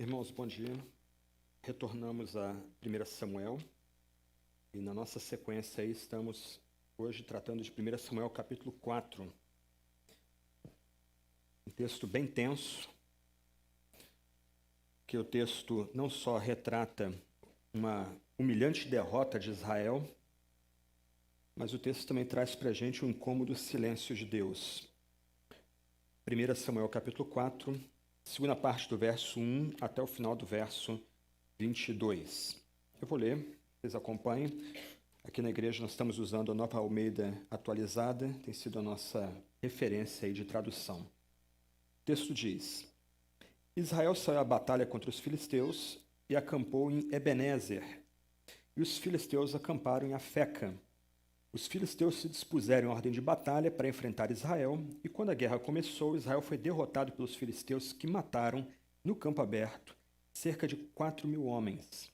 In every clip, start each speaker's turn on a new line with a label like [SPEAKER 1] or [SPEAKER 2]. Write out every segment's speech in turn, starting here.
[SPEAKER 1] Irmãos, bom dia. Retornamos a 1 Samuel e na nossa sequência aí estamos hoje tratando de 1 Samuel capítulo 4. Um texto bem tenso, que o texto não só retrata uma humilhante derrota de Israel, mas o texto também traz para a gente um incômodo silêncio de Deus. 1 Samuel capítulo 4, segunda parte do verso 1 até o final do verso 22. Eu vou ler, vocês acompanhem. Aqui na igreja nós estamos usando a Nova Almeida atualizada, tem sido a nossa referência aí de tradução. O texto diz: Israel saiu à batalha contra os filisteus e acampou em Ebenezer, e os filisteus acamparam em Afeca. Os filisteus se dispuseram em ordem de batalha para enfrentar Israel, e quando a guerra começou, Israel foi derrotado pelos filisteus, que mataram, no campo aberto, cerca de 4.000 homens.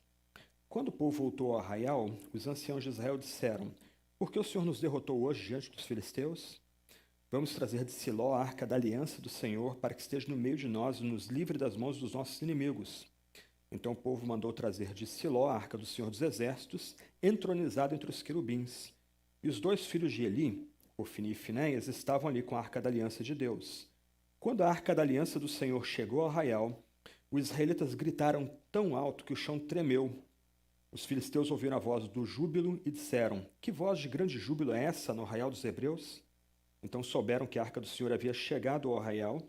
[SPEAKER 1] Quando o povo voltou ao arraial, os anciãos de Israel disseram: Por que o Senhor nos derrotou hoje diante dos filisteus? Vamos trazer de Siló a arca da aliança do Senhor, para que esteja no meio de nós e nos livre das mãos dos nossos inimigos. Então o povo mandou trazer de Siló a arca do Senhor dos Exércitos, entronizada entre os querubins. E os dois filhos de Eli, Ofni e Finéias, estavam ali com a arca da aliança de Deus. Quando a arca da aliança do Senhor chegou ao arraial, os israelitas gritaram tão alto que o chão tremeu. Os filisteus ouviram a voz do júbilo e disseram: Que voz de grande júbilo é essa no arraial dos hebreus? Então souberam que a arca do Senhor havia chegado ao arraial,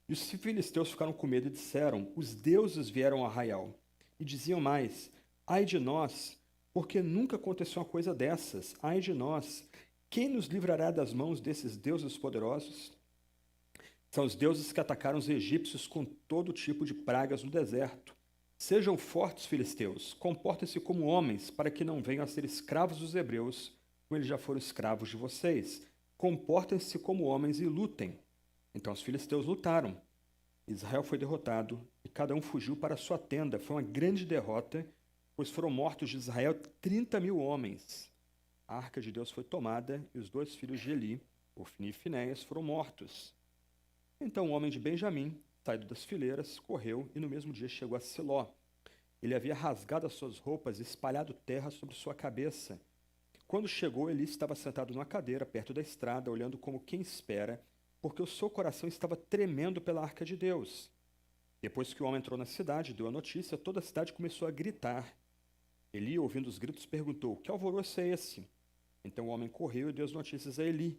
[SPEAKER 1] e os filisteus ficaram com medo e disseram: Os deuses vieram ao arraial. E diziam mais: Ai de nós, porque nunca aconteceu uma coisa dessas. Ai de nós, quem nos livrará das mãos desses deuses poderosos? São os deuses que atacaram os egípcios com todo tipo de pragas no deserto. Sejam fortes, filisteus, comportem-se como homens, para que não venham a ser escravos dos hebreus, como eles já foram escravos de vocês. Comportem-se como homens e lutem. Então os filisteus lutaram. Israel foi derrotado, e cada um fugiu para a sua tenda. Foi uma grande derrota, pois foram mortos de Israel 30.000 homens. A arca de Deus foi tomada, e os dois filhos de Eli, Ofni e Finéias, foram mortos. Então o homem de Benjamim, saído das fileiras, correu e no mesmo dia chegou a Siló. Ele havia rasgado as suas roupas e espalhado terra sobre sua cabeça. Quando chegou, Eli estava sentado numa cadeira perto da estrada, olhando como quem espera, porque o seu coração estava tremendo pela arca de Deus. Depois que o homem entrou na cidade e deu a notícia, toda a cidade começou a gritar. Eli, ouvindo os gritos, perguntou: Que alvoroço é esse? Então o homem correu e deu as notícias a Eli.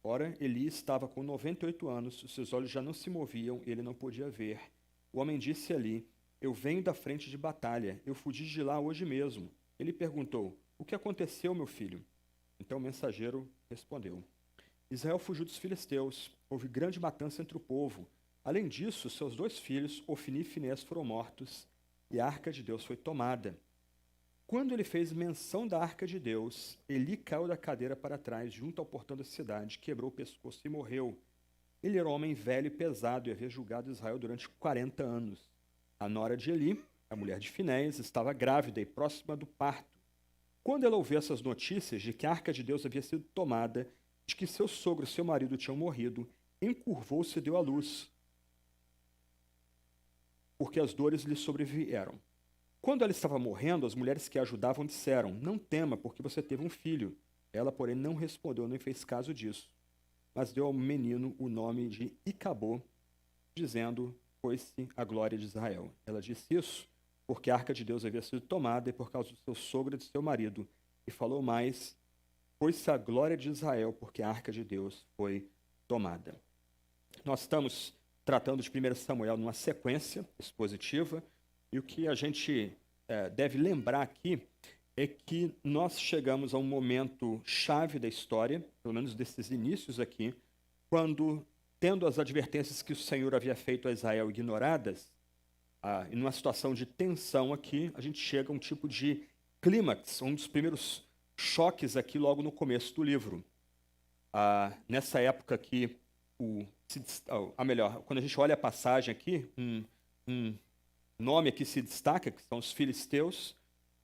[SPEAKER 1] Ora, Eli estava com 98 anos, os seus olhos já não se moviam e ele não podia ver. O homem disse a Eli: Eu venho da frente de batalha, eu fugi de lá hoje mesmo. Ele perguntou: O que aconteceu, meu filho? Então o mensageiro respondeu: Israel fugiu dos filisteus, houve grande matança entre o povo. Além disso, seus dois filhos, Ofni e Finéias, foram mortos, e a arca de Deus foi tomada. Quando ele fez menção da arca de Deus, Eli caiu da cadeira para trás, junto ao portão da cidade, quebrou o pescoço e morreu. Ele era um homem velho e pesado e havia julgado Israel durante 40 anos. A nora de Eli, a mulher de Finéias, estava grávida e próxima do parto. Quando ela ouviu essas notícias de que a arca de Deus havia sido tomada, de que seu sogro e seu marido tinham morrido, encurvou-se e deu à luz, porque as dores lhe sobrevieram. Quando ela estava morrendo, as mulheres que a ajudavam disseram: Não tema, porque você teve um filho. Ela, porém, não respondeu, nem fez caso disso, mas deu ao menino o nome de Icabô, dizendo: Foi-se a glória de Israel. Ela disse isso porque a arca de Deus havia sido tomada e por causa do seu sogro e do seu marido. E falou mais: Foi-se a glória de Israel, porque a arca de Deus foi tomada. Nós estamos tratando de 1 Samuel numa sequência expositiva, e o que a gente deve lembrar aqui é que nós chegamos a um momento chave da história, pelo menos desses inícios aqui, quando, tendo as advertências que o Senhor havia feito a Israel ignoradas, e numa situação de tensão aqui, a gente chega a um tipo de clímax, um dos primeiros choques aqui logo no começo do livro. Nessa época aqui, quando a gente olha a passagem aqui, um nome aqui se destaca, que são os filisteus.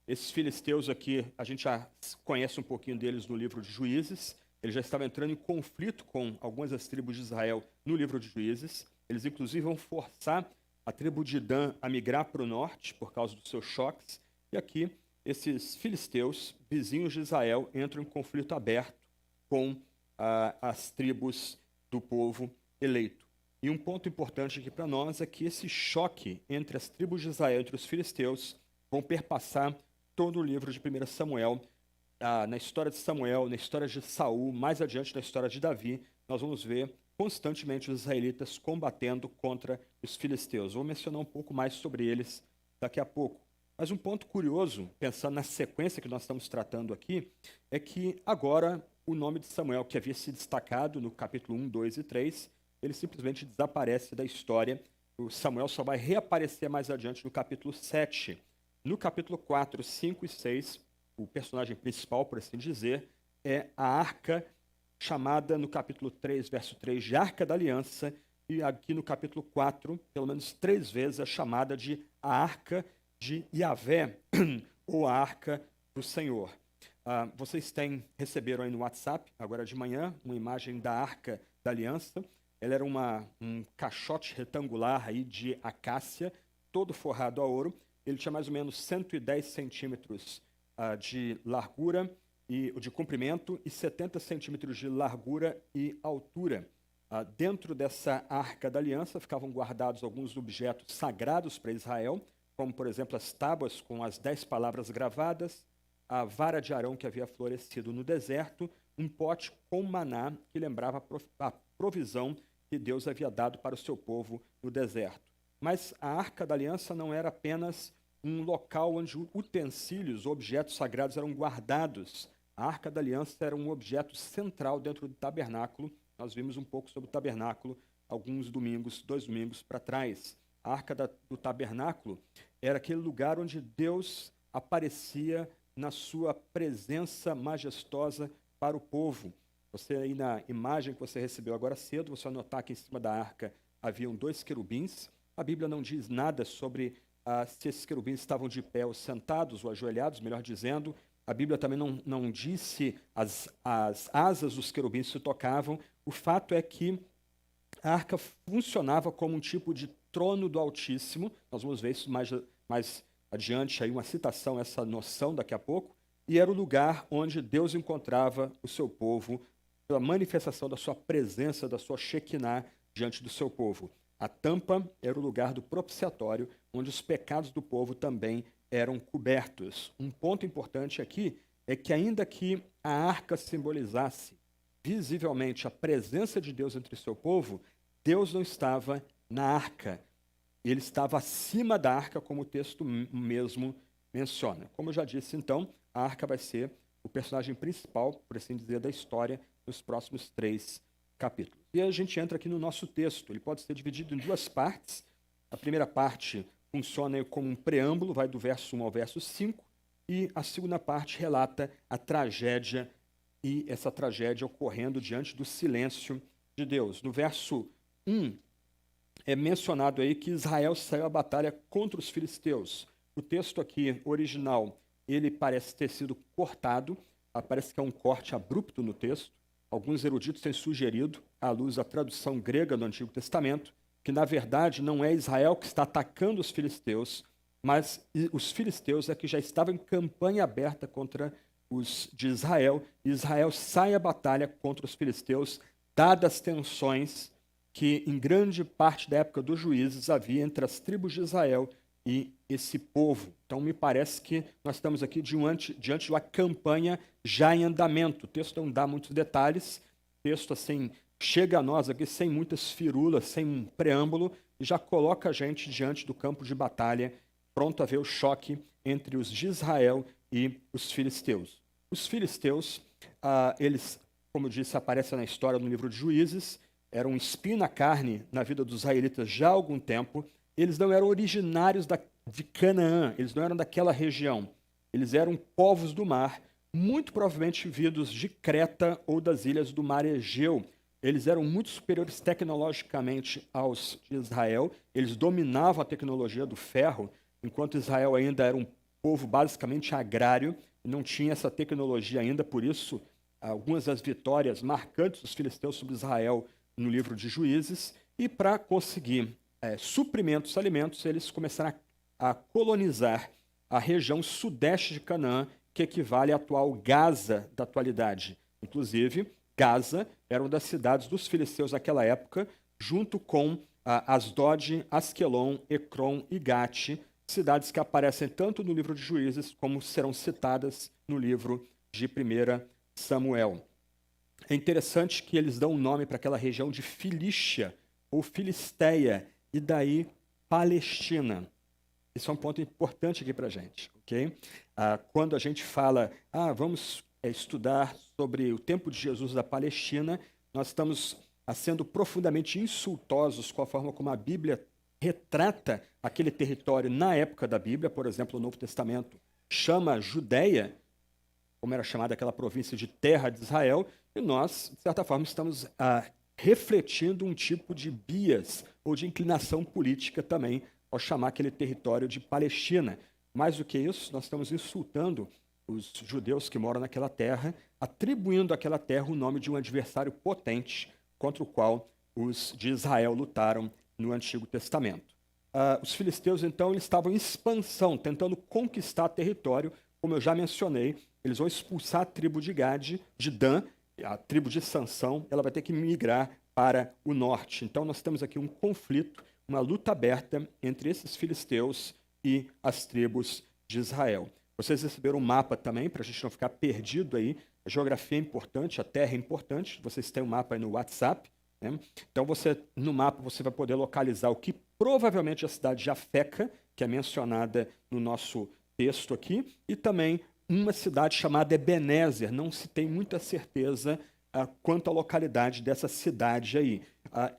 [SPEAKER 1] Esses filisteus aqui, a gente já conhece um pouquinho deles no livro de Juízes. Eles já estavam entrando em conflito com algumas das tribos de Israel no livro de Juízes. Eles, inclusive, vão forçar a tribo de Dan a migrar para o norte por causa dos seus choques. E aqui, esses filisteus, vizinhos de Israel, entram em conflito aberto com as tribos do povo eleito. E um ponto importante aqui para nós é que esse choque entre as tribos de Israel, entre os filisteus, vão perpassar todo o livro de 1 Samuel. Na história de Samuel, na história de Saul, mais adiante na história de Davi, nós vamos ver constantemente os israelitas combatendo contra os filisteus. Vou mencionar um pouco mais sobre eles daqui a pouco. Mas um ponto curioso, pensando na sequência que nós estamos tratando aqui, é que agora o nome de Samuel, que havia se destacado no capítulo 1, 2 e 3, ele simplesmente desaparece da história. O Samuel só vai reaparecer mais adiante no capítulo 7. No capítulo 4, 5 e 6, o personagem principal, por assim dizer, é a arca, chamada no capítulo 3, verso 3, de Arca da Aliança, e aqui no capítulo 4, pelo menos 3 vezes, é chamada de a Arca de Yahvé, ou a Arca do Senhor. Vocês receberam aí no WhatsApp, agora de manhã, uma imagem da Arca da Aliança. Ela era um caixote retangular aí de acácia, todo forrado a ouro. Ele tinha mais ou menos 110 centímetros de largura e de comprimento e 70 centímetros de largura e altura. Dentro dessa Arca da Aliança ficavam guardados alguns objetos sagrados para Israel, como, por exemplo, as tábuas com as 10 palavras gravadas, a vara de Arão que havia florescido no deserto, um pote com maná que lembrava a provisão que Deus havia dado para o seu povo no deserto. Mas a Arca da Aliança não era apenas um local onde utensílios, objetos sagrados eram guardados. A Arca da Aliança era um objeto central dentro do tabernáculo. Nós vimos um pouco sobre o tabernáculo alguns domingos, 2 domingos para trás. A Arca do Tabernáculo era aquele lugar onde Deus aparecia na sua presença majestosa para o povo. Você aí na imagem que você recebeu agora cedo, você vai notar que em cima da arca haviam 2 querubins. A Bíblia não diz nada sobre se esses querubins estavam de pé ou sentados ou ajoelhados, melhor dizendo. A Bíblia também não diz se as asas dos querubins se tocavam. O fato é que a arca funcionava como um tipo de trono do Altíssimo. Nós vamos ver isso mais adiante, aí uma citação, essa noção daqui a pouco. E era o lugar onde Deus encontrava o seu povo, pela manifestação da sua presença, da sua Shekinah diante do seu povo. A tampa era o lugar do propiciatório, onde os pecados do povo também eram cobertos. Um ponto importante aqui é que, ainda que a arca simbolizasse visivelmente a presença de Deus entre o seu povo, Deus não estava na arca. Ele estava acima da arca, como o texto mesmo menciona. Como eu já disse, então, a arca vai ser o personagem principal, por assim dizer, da história nos próximos 3 capítulos. E a gente entra aqui no nosso texto. Ele pode ser dividido em 2 partes. A primeira parte funciona como um preâmbulo, vai do verso 1 ao verso 5, e a segunda parte relata a tragédia, e essa tragédia ocorrendo diante do silêncio de Deus. No verso 1, é mencionado aí que Israel saiu à batalha contra os filisteus. O texto aqui, original, ele parece ter sido cortado, parece que é um corte abrupto no texto. Alguns eruditos têm sugerido, à luz da tradução grega do Antigo Testamento, que na verdade não é Israel que está atacando os filisteus, mas os filisteus é que já estavam em campanha aberta contra os de Israel, e Israel sai à batalha contra os filisteus, dadas as tensões que em grande parte da época dos juízes havia entre as tribos de Israel e esse povo. Então, me parece que nós estamos aqui diante de uma campanha já em andamento. O texto não dá muitos detalhes, o texto assim chega a nós aqui sem muitas firulas, sem um preâmbulo, e já coloca a gente diante do campo de batalha, pronto a ver o choque entre os de Israel e os filisteus. Os filisteus, eles, como eu disse, aparecem na história no livro de Juízes, eram um espinho na carne na vida dos israelitas já há algum tempo. Eles não eram originários de Canaã, eles não eram daquela região. Eles eram povos do mar, muito provavelmente vindos de Creta ou das ilhas do mar Egeu. Eles eram muito superiores tecnologicamente aos de Israel, eles dominavam a tecnologia do ferro, enquanto Israel ainda era um povo basicamente agrário, e não tinha essa tecnologia ainda, por isso, algumas das vitórias marcantes dos filisteus sobre Israel no livro de Juízes, e para conseguir suprimentos, alimentos, eles começaram a colonizar a região sudeste de Canaã, que equivale à atual Gaza da atualidade. Inclusive, Gaza era uma das cidades dos filisteus naquela época, junto com Asdod, Asquelon, Ecrom e Gate, cidades que aparecem tanto no livro de Juízes como serão citadas no livro de 1 Samuel. É interessante que eles dão o nome para aquela região de Filístia, ou Filisteia, e daí Palestina. Isso é um ponto importante aqui para a gente, ok? Quando a gente fala, vamos estudar sobre o tempo de Jesus da Palestina, nós estamos sendo profundamente insultosos com a forma como a Bíblia retrata aquele território na época da Bíblia. Por exemplo, o Novo Testamento chama Judeia, como era chamada aquela província de terra de Israel, e nós, de certa forma, estamos refletindo um tipo de bias ou de inclinação política também ao chamar aquele território de Palestina. Mais do que isso, nós estamos insultando os judeus que moram naquela terra, atribuindo àquela terra o nome de um adversário potente contra o qual os de Israel lutaram no Antigo Testamento. Os filisteus, então, eles estavam em expansão, tentando conquistar território. Como eu já mencionei, eles vão expulsar a tribo de Gade, de Dan, a tribo de Sansão, ela vai ter que migrar para o norte. Então, nós temos aqui um conflito, uma luta aberta entre esses filisteus e as tribos de Israel. Vocês receberam um mapa também, para a gente não ficar perdido aí. A geografia é importante, a terra é importante. Vocês têm um mapa aí no WhatsApp, né? Então, no mapa, você vai poder localizar o que provavelmente é a cidade de Afeca, que é mencionada no nosso texto aqui, e também uma cidade chamada Ebenezer. Não se tem muita certeza quanto à localidade dessa cidade aí.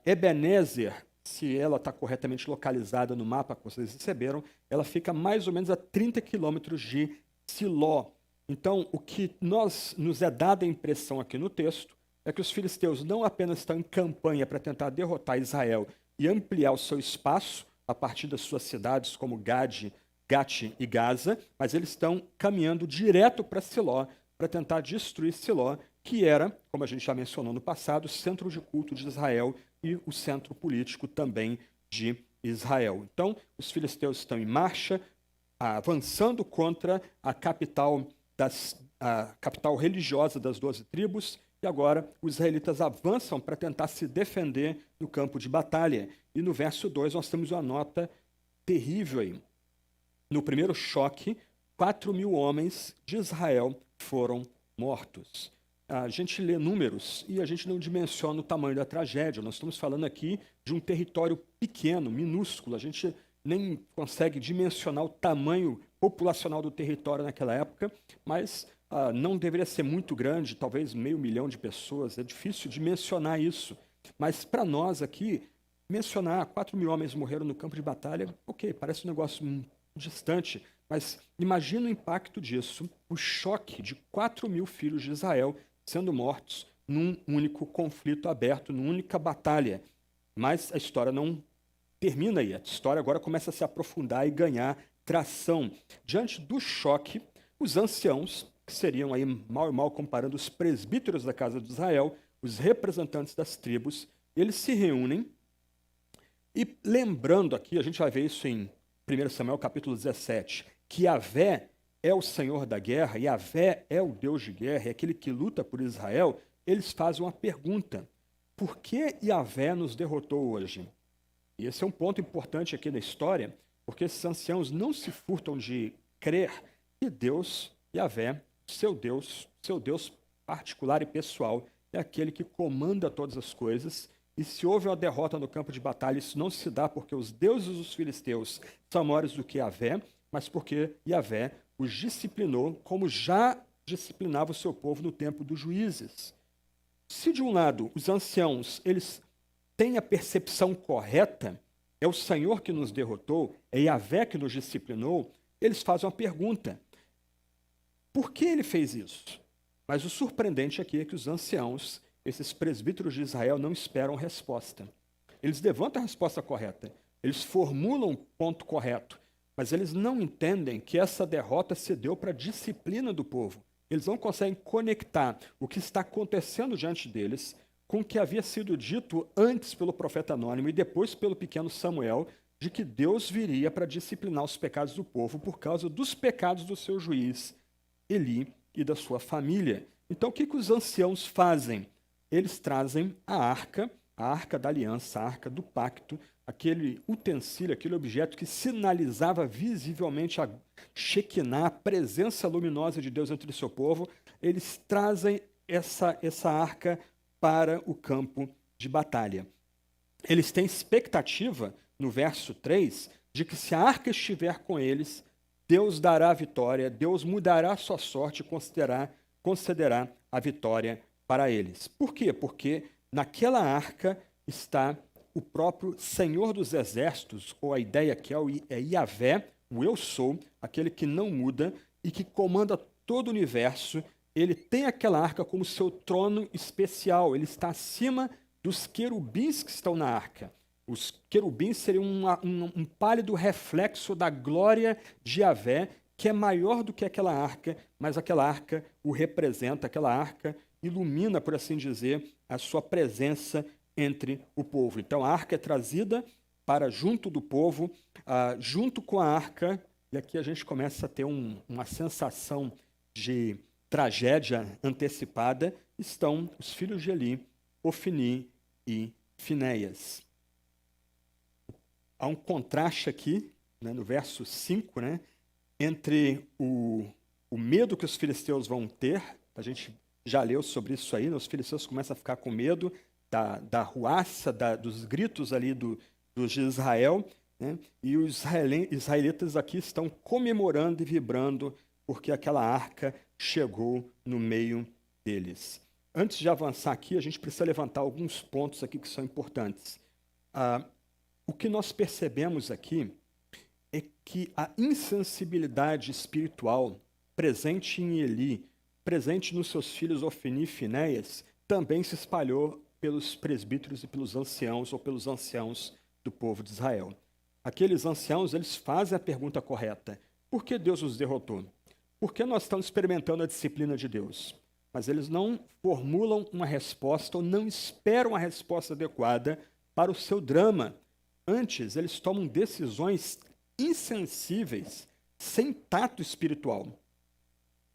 [SPEAKER 1] Ebenezer, se ela está corretamente localizada no mapa que vocês receberam, ela fica mais ou menos a 30 quilômetros de Siló. Então, o que nos é dada a impressão aqui no texto é que os filisteus não apenas estão em campanha para tentar derrotar Israel e ampliar o seu espaço a partir das suas cidades como Gade, Gate e Gaza, mas eles estão caminhando direto para Siló para tentar destruir Siló, que era, como a gente já mencionou no passado, o centro de culto de Israel e o centro político também de Israel. Então, os filisteus estão em marcha, avançando contra a capital religiosa das 12 tribos, e agora os israelitas avançam para tentar se defender no campo de batalha. E no verso 2 nós temos uma nota terrível aí. No primeiro choque, 4.000 homens de Israel foram mortos. A gente lê números e a gente não dimensiona o tamanho da tragédia. Nós estamos falando aqui de um território pequeno, minúsculo. A gente nem consegue dimensionar o tamanho populacional do território naquela época, mas não deveria ser muito grande, talvez 500.000 de pessoas. É difícil de mencionar isso. Mas para nós aqui, mencionar 4.000 homens morreram no campo de batalha, ok, parece um negócio distante, mas imagina o impacto disso, o choque de 4.000 filhos de Israel sendo mortos num único conflito aberto, numa única batalha. Mas a história não termina aí. A história agora começa a se aprofundar e ganhar tração. Diante do choque, os anciãos, que seriam aí mal e mal comparando os presbíteros da casa de Israel, os representantes das tribos, eles se reúnem e lembrando aqui, a gente vai ver isso em 1 Samuel capítulo 17, que Yahvé é o Senhor da guerra, e Yahvé é o Deus de guerra, é aquele que luta por Israel. Eles fazem uma pergunta: por que Yahvé nos derrotou hoje? E esse é um ponto importante aqui da história, porque esses anciãos não se furtam de crer que Deus, Yahvé, seu Deus particular e pessoal, é aquele que comanda todas as coisas. E se houve uma derrota no campo de batalha, isso não se dá porque os deuses dos filisteus são maiores do que Yahvé, mas porque Yahvé os disciplinou como já disciplinava o seu povo no tempo dos juízes. Se de um lado os anciãos eles têm a percepção correta, é o Senhor que nos derrotou, é Yahvé que nos disciplinou, eles fazem uma pergunta: por que ele fez isso? Mas o surpreendente aqui é que os anciãos, esses presbíteros de Israel, não esperam resposta. Eles levantam a resposta correta, eles formulam o ponto correto, mas eles não entendem que essa derrota se deu para a disciplina do povo. Eles não conseguem conectar o que está acontecendo diante deles com o que havia sido dito antes pelo profeta anônimo e depois pelo pequeno Samuel, de que Deus viria para disciplinar os pecados do povo por causa dos pecados do seu juiz, Eli, e da sua família. Então, o que os anciãos fazem? Eles trazem a arca da aliança, a arca do pacto, aquele utensílio, aquele objeto que sinalizava visivelmente a Shekinah, a presença luminosa de Deus entre o seu povo. Eles trazem essa arca para o campo de batalha. Eles têm expectativa, no verso 3, de que se a arca estiver com eles, Deus dará a vitória, Deus mudará a sua sorte e concederá a vitória para eles. Por quê? Porque naquela arca está o próprio Senhor dos Exércitos, ou a ideia que é Yahvé, o Eu Sou, aquele que não muda e que comanda todo o universo. Ele tem aquela arca como seu trono especial, ele está acima dos querubins que estão na arca. Os querubins seriam um pálido reflexo da glória de Yahvé, que é maior do que aquela arca, mas aquela arca o representa, aquela arca ilumina, por assim dizer, a sua presença entre o povo. Então, a arca é trazida para junto do povo, junto com a arca, e aqui a gente começa a ter uma sensação de tragédia antecipada, estão os filhos de Eli, Ofni e Finéias. Há um contraste aqui, né, no verso 5, né, entre o medo que os filisteus vão ter, a gente já leu sobre isso aí, né, os filisteus começam a ficar com medo da ruaça, dos gritos ali dos de Israel, né, e os israelitas aqui estão comemorando e vibrando porque aquela arca chegou no meio deles. Antes de avançar aqui, a gente precisa levantar alguns pontos aqui que são importantes. O que nós percebemos aqui é que a insensibilidade espiritual presente em Eli, presente nos seus filhos Ofni e Finéias, também se espalhou pelos presbíteros e pelos anciãos, ou pelos anciãos do povo de Israel. Aqueles anciãos, eles fazem a pergunta correta: por que Deus os derrotou? Por que nós estamos experimentando a disciplina de Deus? Mas eles não formulam uma resposta ou não esperam a resposta adequada para o seu drama. Antes, eles tomam decisões insensíveis, sem tato espiritual.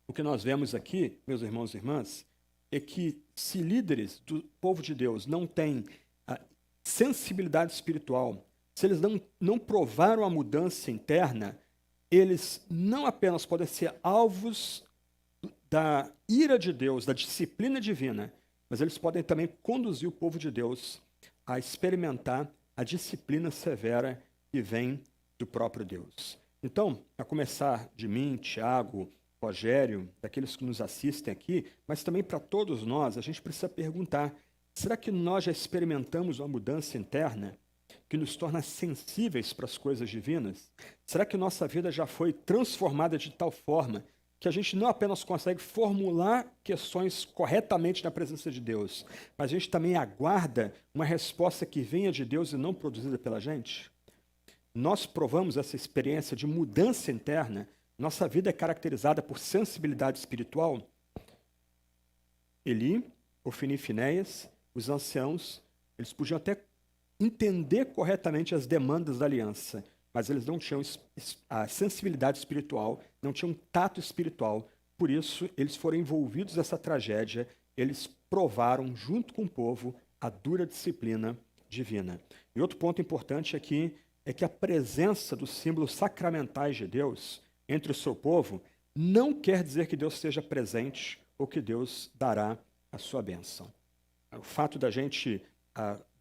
[SPEAKER 1] O que nós vemos aqui, meus irmãos e irmãs, é que se líderes do povo de Deus não têm a sensibilidade espiritual, se eles não provaram a mudança interna, eles não apenas podem ser alvos da ira de Deus, da disciplina divina, mas eles podem também conduzir o povo de Deus a experimentar a disciplina severa que vem do próprio Deus. Então, a começar de mim, Tiago, Rogério, daqueles que nos assistem aqui, mas também para todos nós, a gente precisa perguntar: será que nós já experimentamos uma mudança interna que nos torna sensíveis para as coisas divinas? Será que nossa vida já foi transformada de tal forma que a gente não apenas consegue formular questões corretamente na presença de Deus, mas a gente também aguarda uma resposta que venha de Deus e não produzida pela gente? Nós provamos essa experiência de mudança interna. Nossa vida é caracterizada por sensibilidade espiritual. Eli, Ofni e Finéias, os anciãos, eles podiam até entender corretamente as demandas da aliança, mas eles não tinham a sensibilidade espiritual, não tinham tato espiritual. Por isso, eles foram envolvidos nessa tragédia, eles provaram, junto com o povo, a dura disciplina divina. E outro ponto importante aqui é que a presença dos símbolos sacramentais de Deus entre o seu povo não quer dizer que Deus esteja presente ou que Deus dará a sua bênção. O fato da gente,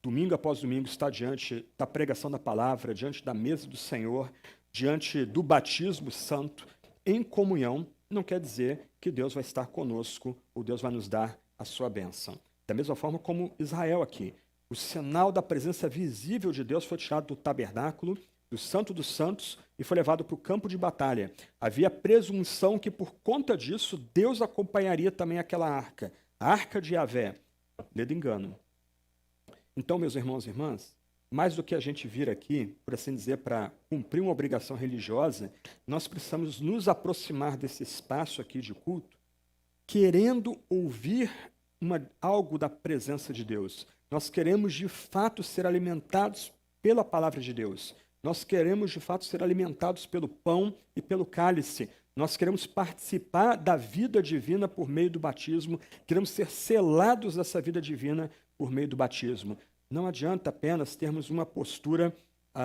[SPEAKER 1] domingo após domingo, estar diante da pregação da palavra, diante da mesa do Senhor, diante do batismo santo, em comunhão, não quer dizer que Deus vai estar conosco ou Deus vai nos dar a sua bênção. Da mesma forma como Israel aqui. O sinal da presença visível de Deus foi tirado do tabernáculo, do Santo dos Santos, e foi levado para o campo de batalha. Havia presunção que, por conta disso, Deus acompanharia também aquela arca, a arca de Yahvé. Ledo engano. Então, meus irmãos e irmãs, mais do que a gente vir aqui, por assim dizer, para cumprir uma obrigação religiosa, nós precisamos nos aproximar desse espaço aqui de culto, querendo ouvir algo da presença de Deus. Nós queremos, de fato, ser alimentados pela palavra de Deus. Nós queremos, de fato, ser alimentados pelo pão e pelo cálice. Nós queremos participar da vida divina por meio do batismo. Queremos ser selados dessa vida divina por meio do batismo. Não adianta apenas termos uma postura,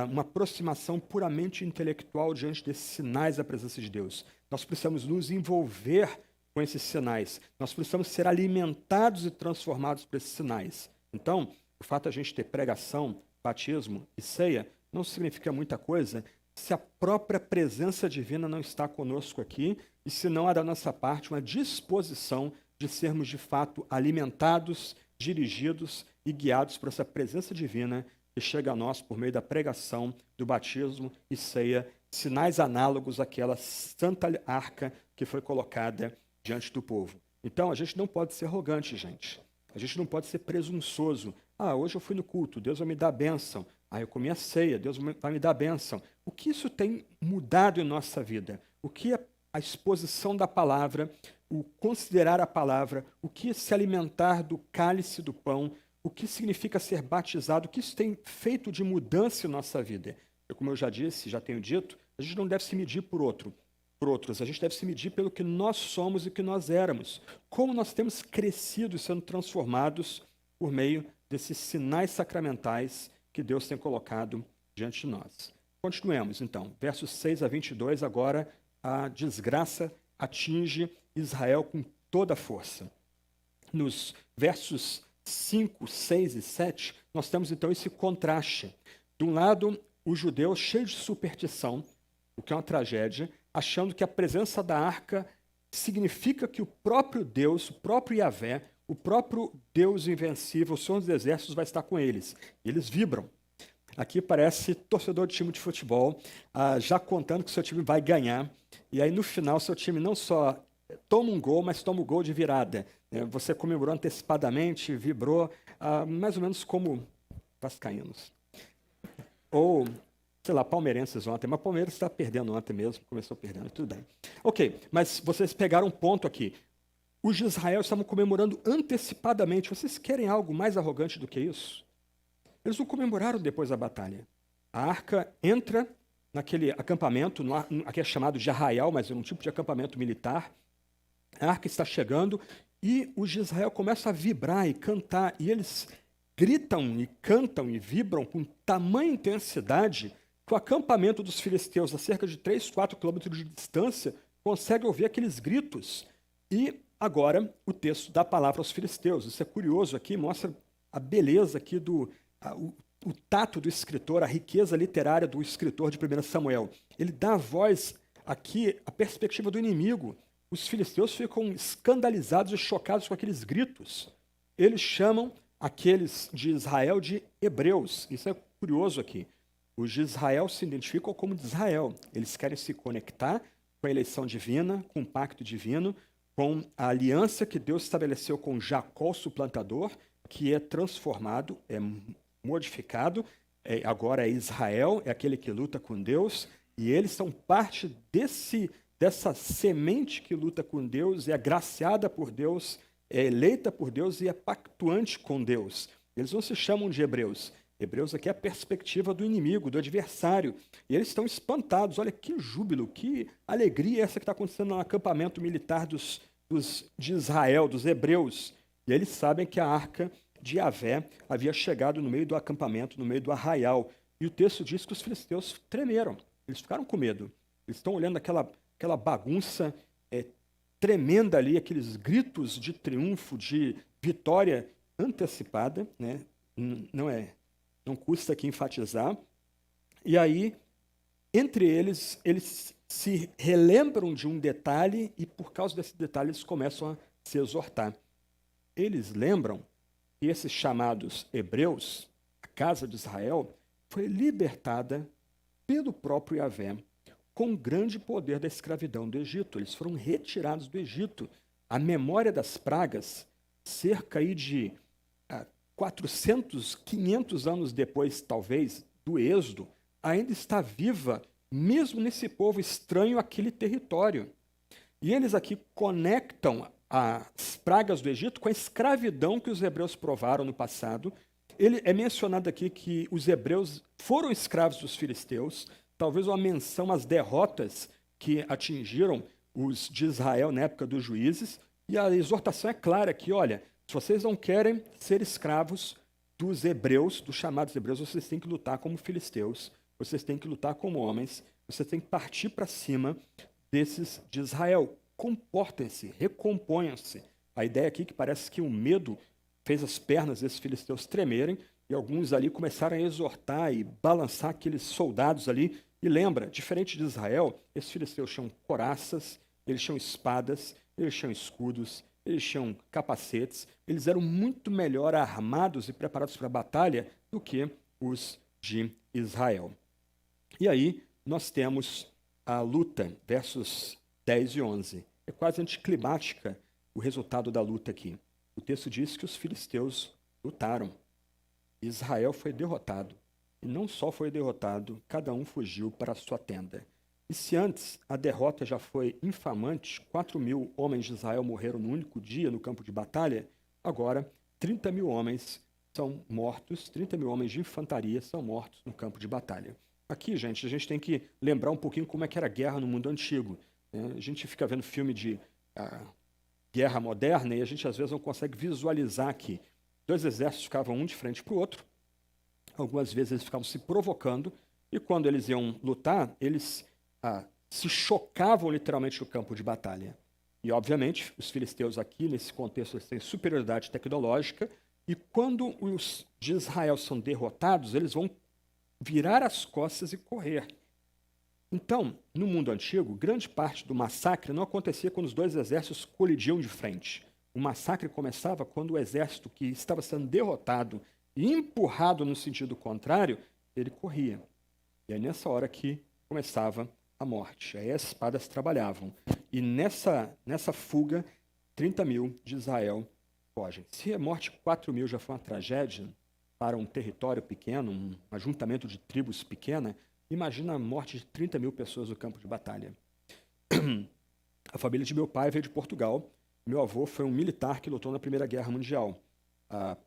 [SPEAKER 1] uma aproximação puramente intelectual diante desses sinais da presença de Deus. Nós precisamos nos envolver com esses sinais. Nós precisamos ser alimentados e transformados por esses sinais. Então, o fato de a gente ter pregação, batismo e ceia não significa muita coisa se a própria presença divina não está conosco aqui e se não há da nossa parte uma disposição de sermos de fato alimentados, dirigidos e guiados por essa presença divina que chega a nós por meio da pregação, do batismo e ceia, sinais análogos àquela santa arca que foi colocada diante do povo. Então, a gente não pode ser arrogante, gente. A gente não pode ser presunçoso. Hoje eu fui no culto, Deus vai me dar bênção. Eu comi a ceia, Deus vai me dar bênção. O que isso tem mudado em nossa vida? O que é a exposição da palavra, o considerar a palavra, o que é se alimentar do cálice do pão, o que significa ser batizado, o que isso tem feito de mudança em nossa vida? Como eu já disse, já tenho dito, a gente não deve se medir por outros, a gente deve se medir pelo que nós somos e que nós éramos. Como nós temos crescido e sendo transformados por meio desses sinais sacramentais que Deus tem colocado diante de nós. Continuemos, então. Versos 6 a 22, agora a desgraça atinge Israel com toda a força. Nos versos 5, 6 e 7, nós temos, então, esse contraste. De um lado, os judeus cheios de superstição, o que é uma tragédia, achando que a presença da arca significa que o próprio Deus, o próprio Yahvé, o próprio Deus invencível, o Senhor dos Exércitos, vai estar com eles. E eles vibram. Aqui parece torcedor de time de futebol, já contando que o seu time vai ganhar. E aí, no final, seu time não só toma um gol, mas toma o gol de virada. Você comemorou antecipadamente, vibrou, mais ou menos como vascaínos. Ou, sei lá, palmeirenses ontem. Mas o Palmeiras está perdendo ontem mesmo, começou perdendo, tudo bem. Ok, mas vocês pegaram um ponto aqui. Os de Israel estavam comemorando antecipadamente. Vocês querem algo mais arrogante do que isso? Eles não comemoraram depois da batalha. A arca entra naquele acampamento, aqui é chamado de arraial, mas é um tipo de acampamento militar. A arca está chegando e os de Israel começam a vibrar e cantar. E eles gritam e cantam e vibram com tamanha intensidade que o acampamento dos filisteus, a cerca de 3, 4 quilômetros de distância, consegue ouvir aqueles gritos. E agora, o texto dá a palavra aos filisteus. Isso é curioso aqui, mostra a beleza aqui o tato do escritor, a riqueza literária do escritor de 1 Samuel. Ele dá a voz aqui, a perspectiva do inimigo. Os filisteus ficam escandalizados e chocados com aqueles gritos. Eles chamam aqueles de Israel de hebreus. Isso é curioso aqui. Os de Israel se identificam como de Israel. Eles querem se conectar com a eleição divina, com o pacto divino, com a aliança que Deus estabeleceu com Jacó, o suplantador, que é transformado, é modificado, agora é Israel, é aquele que luta com Deus, e eles são parte dessa semente que luta com Deus, é agraciada por Deus, é eleita por Deus e é pactuante com Deus. Eles não se chamam de hebreus. Hebreus aqui é a perspectiva do inimigo, do adversário. E eles estão espantados. Olha que júbilo, que alegria essa que está acontecendo no acampamento militar de Israel, dos hebreus. E eles sabem que a arca de Yahvé havia chegado no meio do acampamento, no meio do arraial. E o texto diz que os filisteus tremeram. Eles ficaram com medo. Eles estão olhando aquela bagunça tremenda ali, aqueles gritos de triunfo, de vitória antecipada, né? Não custa aqui enfatizar. E aí, entre eles se relembram de um detalhe e, por causa desse detalhe, eles começam a se exortar. Eles lembram que esses chamados hebreus, a casa de Israel, foi libertada pelo próprio Yahvé, com grande poder da escravidão do Egito. Eles foram retirados do Egito. A memória das pragas, cerca aí de 400, 500 anos depois, talvez, do Êxodo, ainda está viva, mesmo nesse povo estranho àquele território. E eles aqui conectam as pragas do Egito com a escravidão que os hebreus provaram no passado. Ele é mencionado aqui que os hebreus foram escravos dos filisteus, talvez uma menção às derrotas que atingiram os de Israel na época dos juízes, e a exortação é clara aqui, olha, se vocês não querem ser escravos dos hebreus, dos chamados hebreus, vocês têm que lutar como filisteus, vocês têm que lutar como homens, vocês têm que partir para cima desses de Israel. Comportem-se, recomponham-se. A ideia aqui é que parece que o medo fez as pernas desses filisteus tremerem, e alguns ali começaram a exortar e balançar aqueles soldados ali. E lembra, diferente de Israel, esses filisteus tinham couraças, eles tinham espadas, eles tinham escudos, eles tinham capacetes, eles eram muito melhor armados e preparados para a batalha do que os de Israel. E aí nós temos a luta, versos 10 e 11. É quase anticlimática o resultado da luta aqui. O texto diz que os filisteus lutaram. Israel foi derrotado. E não só foi derrotado, cada um fugiu para a sua tenda. E se antes a derrota já foi infamante, 4.000 homens de Israel morreram num único dia no campo de batalha, agora 30.000 homens são mortos, 30.000 homens de infantaria são mortos no campo de batalha. Aqui, gente, a gente tem que lembrar um pouquinho como é que era a guerra no mundo antigo. Né? A gente fica vendo filme de guerra moderna e a gente às vezes não consegue visualizar aqui. Dois exércitos ficavam um de frente para o outro, algumas vezes eles ficavam se provocando, e quando eles iam lutar, eles se chocavam literalmente no campo de batalha. E, obviamente, os filisteus aqui, nesse contexto, eles têm superioridade tecnológica, e quando os de Israel são derrotados, eles vão virar as costas e correr. Então, no mundo antigo, grande parte do massacre não acontecia quando os dois exércitos colidiam de frente. O massacre começava quando o exército que estava sendo derrotado e empurrado no sentido contrário, ele corria. E é nessa hora que começava a morte. Aí as espadas trabalhavam. E nessa fuga, 30.000 de Israel fogem. Se a morte de 4.000 já foi uma tragédia para um território pequeno, um ajuntamento de tribos pequena, imagina a morte de 30.000 pessoas no campo de batalha. A família de meu pai veio de Portugal. Meu avô foi um militar que lutou na Primeira Guerra Mundial.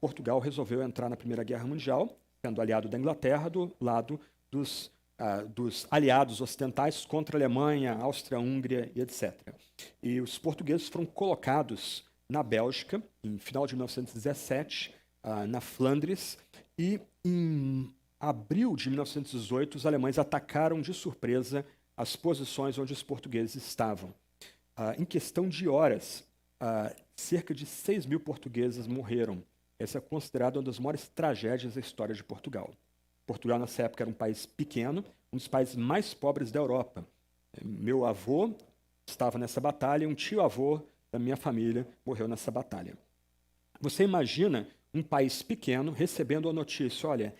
[SPEAKER 1] Portugal resolveu entrar na Primeira Guerra Mundial, sendo aliado da Inglaterra, do lado dos aliados ocidentais contra a Alemanha, Áustria-Hungria e etc. E os portugueses foram colocados na Bélgica, em final de 1917, na Flandres, e em abril de 1918, os alemães atacaram de surpresa as posições onde os portugueses estavam. Em questão de horas, cerca de 6.000 portugueses morreram. Essa é considerada uma das maiores tragédias da história de Portugal. Portugal, nessa época, era um país pequeno, um dos países mais pobres da Europa. Meu avô estava nessa batalha e um tio-avô da minha família morreu nessa batalha. Você imagina um país pequeno recebendo a notícia, olha,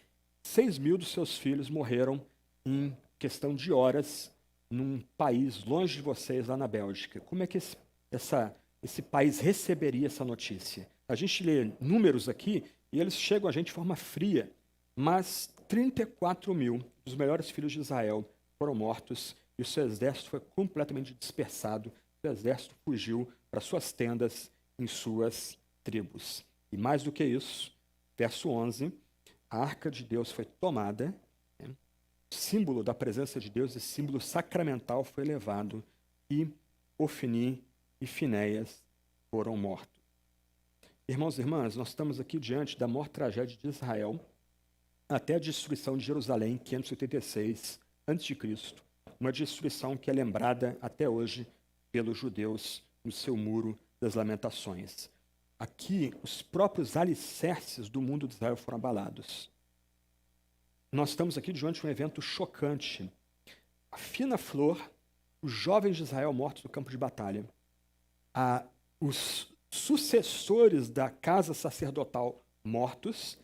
[SPEAKER 1] 6.000 dos seus filhos morreram em questão de horas num país longe de vocês, lá na Bélgica. Como é que esse país receberia essa notícia? A gente lê números aqui e eles chegam a gente de forma fria, mas 34.000 dos melhores filhos de Israel foram mortos e o seu exército foi completamente dispersado. O exército fugiu para suas tendas em suas tribos. E mais do que isso, verso 11, a arca de Deus foi tomada, né? Símbolo da presença de Deus, esse símbolo sacramental foi levado e Ofni e Finéias foram mortos. Irmãos e irmãs, nós estamos aqui diante da maior tragédia de Israel, até a destruição de Jerusalém, 586 a.C., uma destruição que é lembrada até hoje pelos judeus no seu Muro das Lamentações. Aqui, os próprios alicerces do mundo de Israel foram abalados. Nós estamos aqui diante de um evento chocante. A fina flor, os jovens de Israel mortos no campo de batalha, os sucessores da casa sacerdotal mortos,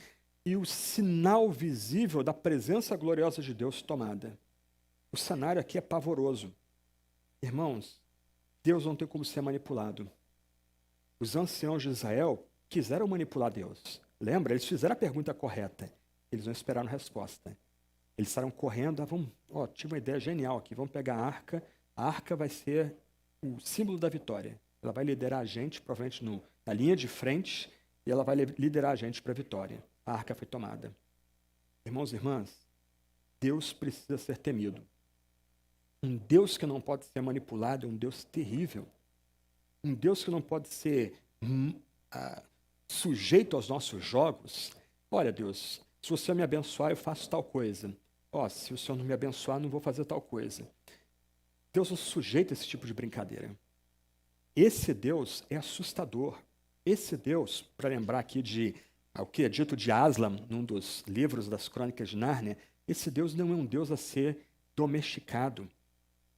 [SPEAKER 1] e o sinal visível da presença gloriosa de Deus tomada. O cenário aqui é pavoroso. Irmãos, Deus não tem como ser manipulado. Os anciãos de Israel quiseram manipular Deus. Lembra? Eles fizeram a pergunta correta. Eles não esperaram resposta. Eles saíram correndo. Tive uma ideia genial aqui. Vamos pegar a arca. A arca vai ser o símbolo da vitória. Ela vai liderar a gente, provavelmente na linha de frente, e ela vai liderar a gente para a vitória. A arca foi tomada. Irmãos e irmãs, Deus precisa ser temido. Um Deus que não pode ser manipulado é um Deus terrível. Um Deus que não pode ser sujeito aos nossos jogos. Olha, Deus, se você me abençoar, eu faço tal coisa. Se o Senhor não me abençoar, não vou fazer tal coisa. Deus não sujeita a esse tipo de brincadeira. Esse Deus é assustador. Esse Deus, para lembrar aqui de o que é dito de Aslan, num dos livros das Crônicas de Nárnia, esse Deus não é um Deus a ser domesticado.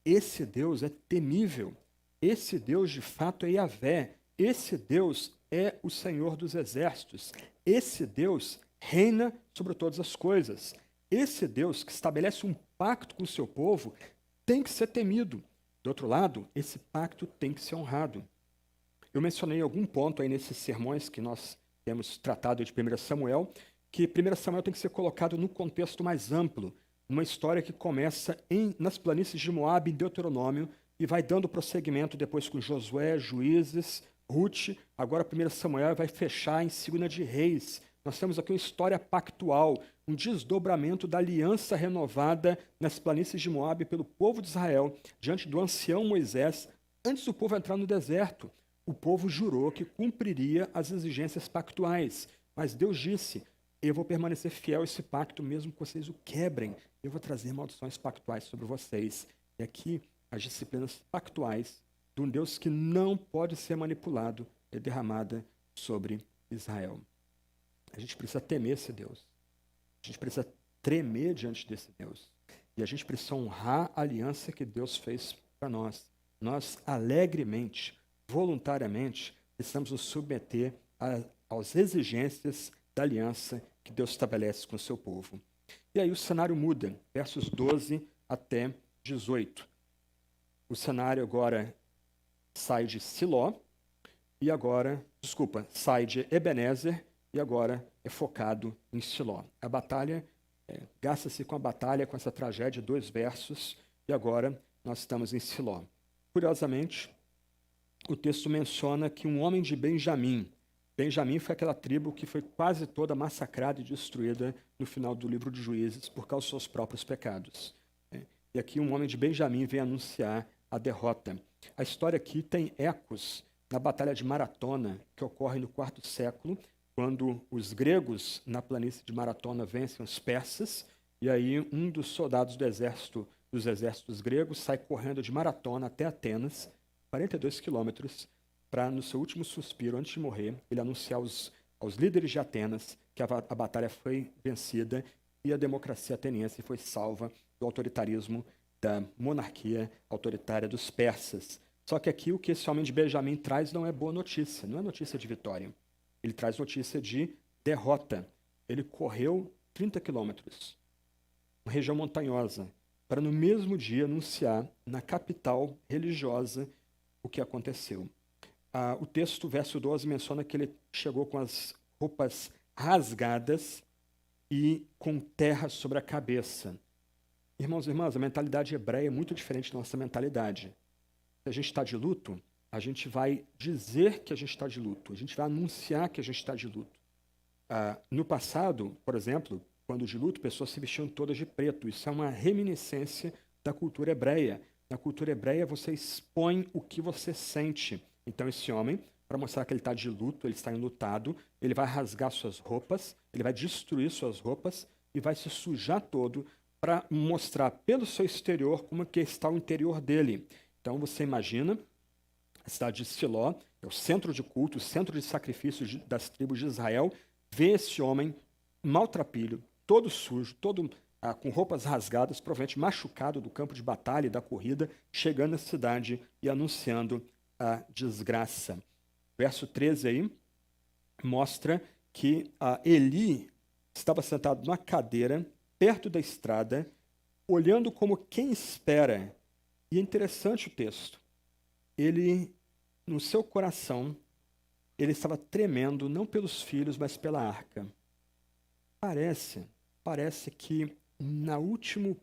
[SPEAKER 1] Esse Deus é temível. Esse Deus, de fato, é Yahvé. Esse Deus é o Senhor dos exércitos. Esse Deus reina sobre todas as coisas. Esse Deus que estabelece um pacto com o seu povo tem que ser temido. Do outro lado, esse pacto tem que ser honrado. Eu mencionei algum ponto aí nesses sermões que nós temos tratado de 1 Samuel, que 1 Samuel tem que ser colocado no contexto mais amplo, uma história que começa nas planícies de Moabe, em Deuteronômio, e vai dando prosseguimento depois com Josué, Juízes, Ruth, agora 1 Samuel vai fechar em 2 de Reis. Nós temos aqui uma história pactual, um desdobramento da aliança renovada nas planícies de Moabe pelo povo de Israel, diante do ancião Moisés, antes do povo entrar no deserto. O povo jurou que cumpriria as exigências pactuais, mas Deus disse: eu vou permanecer fiel a esse pacto, mesmo que vocês o quebrem. Eu vou trazer maldições pactuais sobre vocês. E aqui, as disciplinas pactuais de um Deus que não pode ser manipulado é derramada sobre Israel. A gente precisa temer esse Deus. A gente precisa tremer diante desse Deus. E a gente precisa honrar a aliança que Deus fez para nós. Nós, alegremente, voluntariamente, precisamos nos submeter às exigências da aliança que Deus estabelece com o seu povo. E aí o cenário muda, versos 12 até 18. O cenário agora sai de Siló, sai de Ebenezer e agora é focado em Siló. A batalha, gasta-se com a batalha, com essa tragédia, 2 versos, e agora nós estamos em Siló. Curiosamente, o texto menciona que um homem de Benjamim foi aquela tribo que foi quase toda massacrada e destruída no final do livro de Juízes por causa dos seus próprios pecados. E aqui um homem de Benjamim vem anunciar a derrota. A história aqui tem ecos na Batalha de Maratona, que ocorre no 4º século, quando os gregos, na planície de Maratona, vencem os persas, e aí um dos soldados dos exércitos gregos sai correndo de Maratona até Atenas, 42 quilômetros, para, no seu último suspiro, antes de morrer, ele anunciar aos líderes de Atenas que a batalha foi vencida e a democracia ateniense foi salva do autoritarismo da monarquia autoritária dos persas. Só que aqui o que esse homem de Benjamim traz não é boa notícia, não é notícia de vitória. Ele traz notícia de derrota. Ele correu 30 quilômetros, uma região montanhosa, para no mesmo dia anunciar na capital religiosa o que aconteceu. O texto, verso 12, menciona que ele chegou com as roupas rasgadas e com terra sobre a cabeça. Irmãos e irmãs, a mentalidade hebreia é muito diferente da nossa mentalidade. Se a gente está de luto, a gente vai dizer que a gente está de luto, a gente vai anunciar que a gente está de luto. No passado, por exemplo, quando de luto, pessoas se vestiam todas de preto. Isso é uma reminiscência da cultura hebreia. Na cultura hebreia, você expõe o que você sente. Então, esse homem, para mostrar que ele está de luto, ele está enlutado, ele vai rasgar suas roupas, ele vai destruir suas roupas e vai se sujar todo para mostrar pelo seu exterior como que está o interior dele. Então, você imagina, a cidade de Siló, é o centro de culto, o centro de sacrifícios das tribos de Israel, vê esse homem maltrapilho, todo sujo, todo com roupas rasgadas, provavelmente machucado do campo de batalha e da corrida, chegando à cidade e anunciando a desgraça. Verso 13 aí mostra que Eli estava sentado numa cadeira perto da estrada, olhando como quem espera. E é interessante o texto. Ele, no seu coração, ele estava tremendo, não pelos filhos, mas pela arca. Parece que no último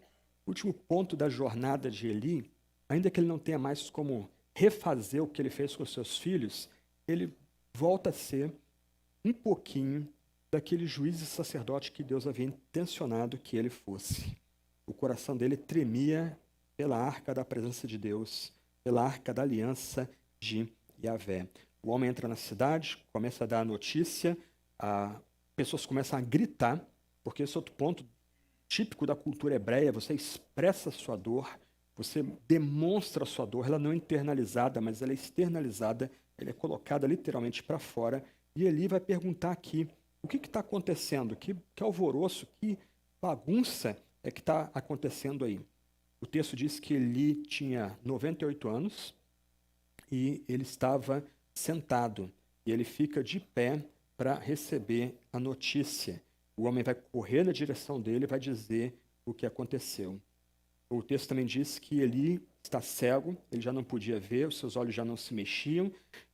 [SPEAKER 1] ponto da jornada de Eli, ainda que ele não tenha mais como refazer o que ele fez com os seus filhos, ele volta a ser um pouquinho daquele juiz e sacerdote que Deus havia intencionado que ele fosse. O coração dele tremia pela arca da presença de Deus, pela arca da aliança de Yahvé. O homem entra na cidade, começa a dar a notícia, pessoas começam a gritar, porque esse é outro ponto típico da cultura hebreia, você expressa a sua dor, você demonstra a sua dor, ela não é internalizada, mas ela é externalizada, ela é colocada literalmente para fora, e Eli vai perguntar aqui, o que está acontecendo? Que alvoroço, que bagunça é que está acontecendo aí? O texto diz que Eli tinha 98 anos e ele estava sentado, e ele fica de pé para receber a notícia. O homem vai correr na direção dele e vai dizer o que aconteceu. O texto também diz que Eli está cego, ele já não podia ver, os seus olhos já não se mexiam,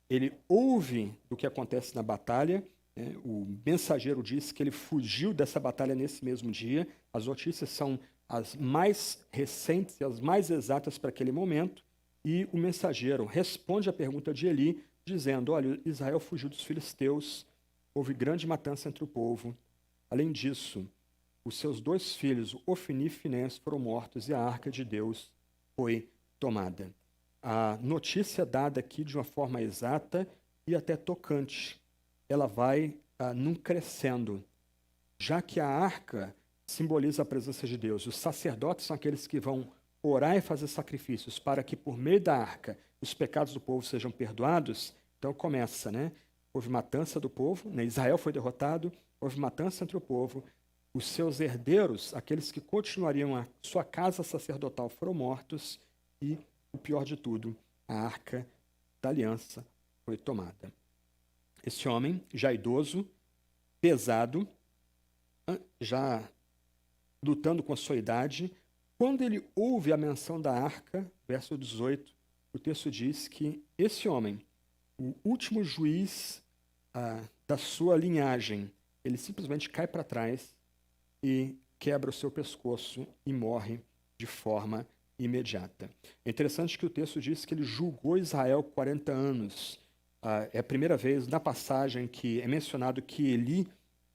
[SPEAKER 1] ele ouve do que acontece na batalha, né? O mensageiro diz que ele fugiu dessa batalha nesse mesmo dia, as notícias são as mais recentes e as mais exatas para aquele momento, e o mensageiro responde à pergunta de Eli, dizendo, olha, Israel fugiu dos filisteus, houve grande matança entre o povo. Além disso, os seus 2 filhos, Ofni e Finés, foram mortos e a arca de Deus foi tomada. A notícia dada aqui de uma forma exata e até tocante, ela vai num crescendo, já que a arca simboliza a presença de Deus. Os sacerdotes são aqueles que vão orar e fazer sacrifícios para que por meio da arca os pecados do povo sejam perdoados. Então começa, né? Houve matança do povo, né? Israel foi derrotado, houve matança entre o povo, os seus herdeiros, aqueles que continuariam a sua casa sacerdotal, foram mortos e, o pior de tudo, a arca da aliança foi tomada. Esse homem, já idoso, pesado, já lutando com a sua idade, quando ele ouve a menção da arca, verso 18, o texto diz que esse homem, o último juiz da sua linhagem, ele simplesmente cai para trás e quebra o seu pescoço e morre de forma imediata. É interessante que o texto diz que ele julgou Israel 40 anos. É a primeira vez na passagem que é mencionado que Eli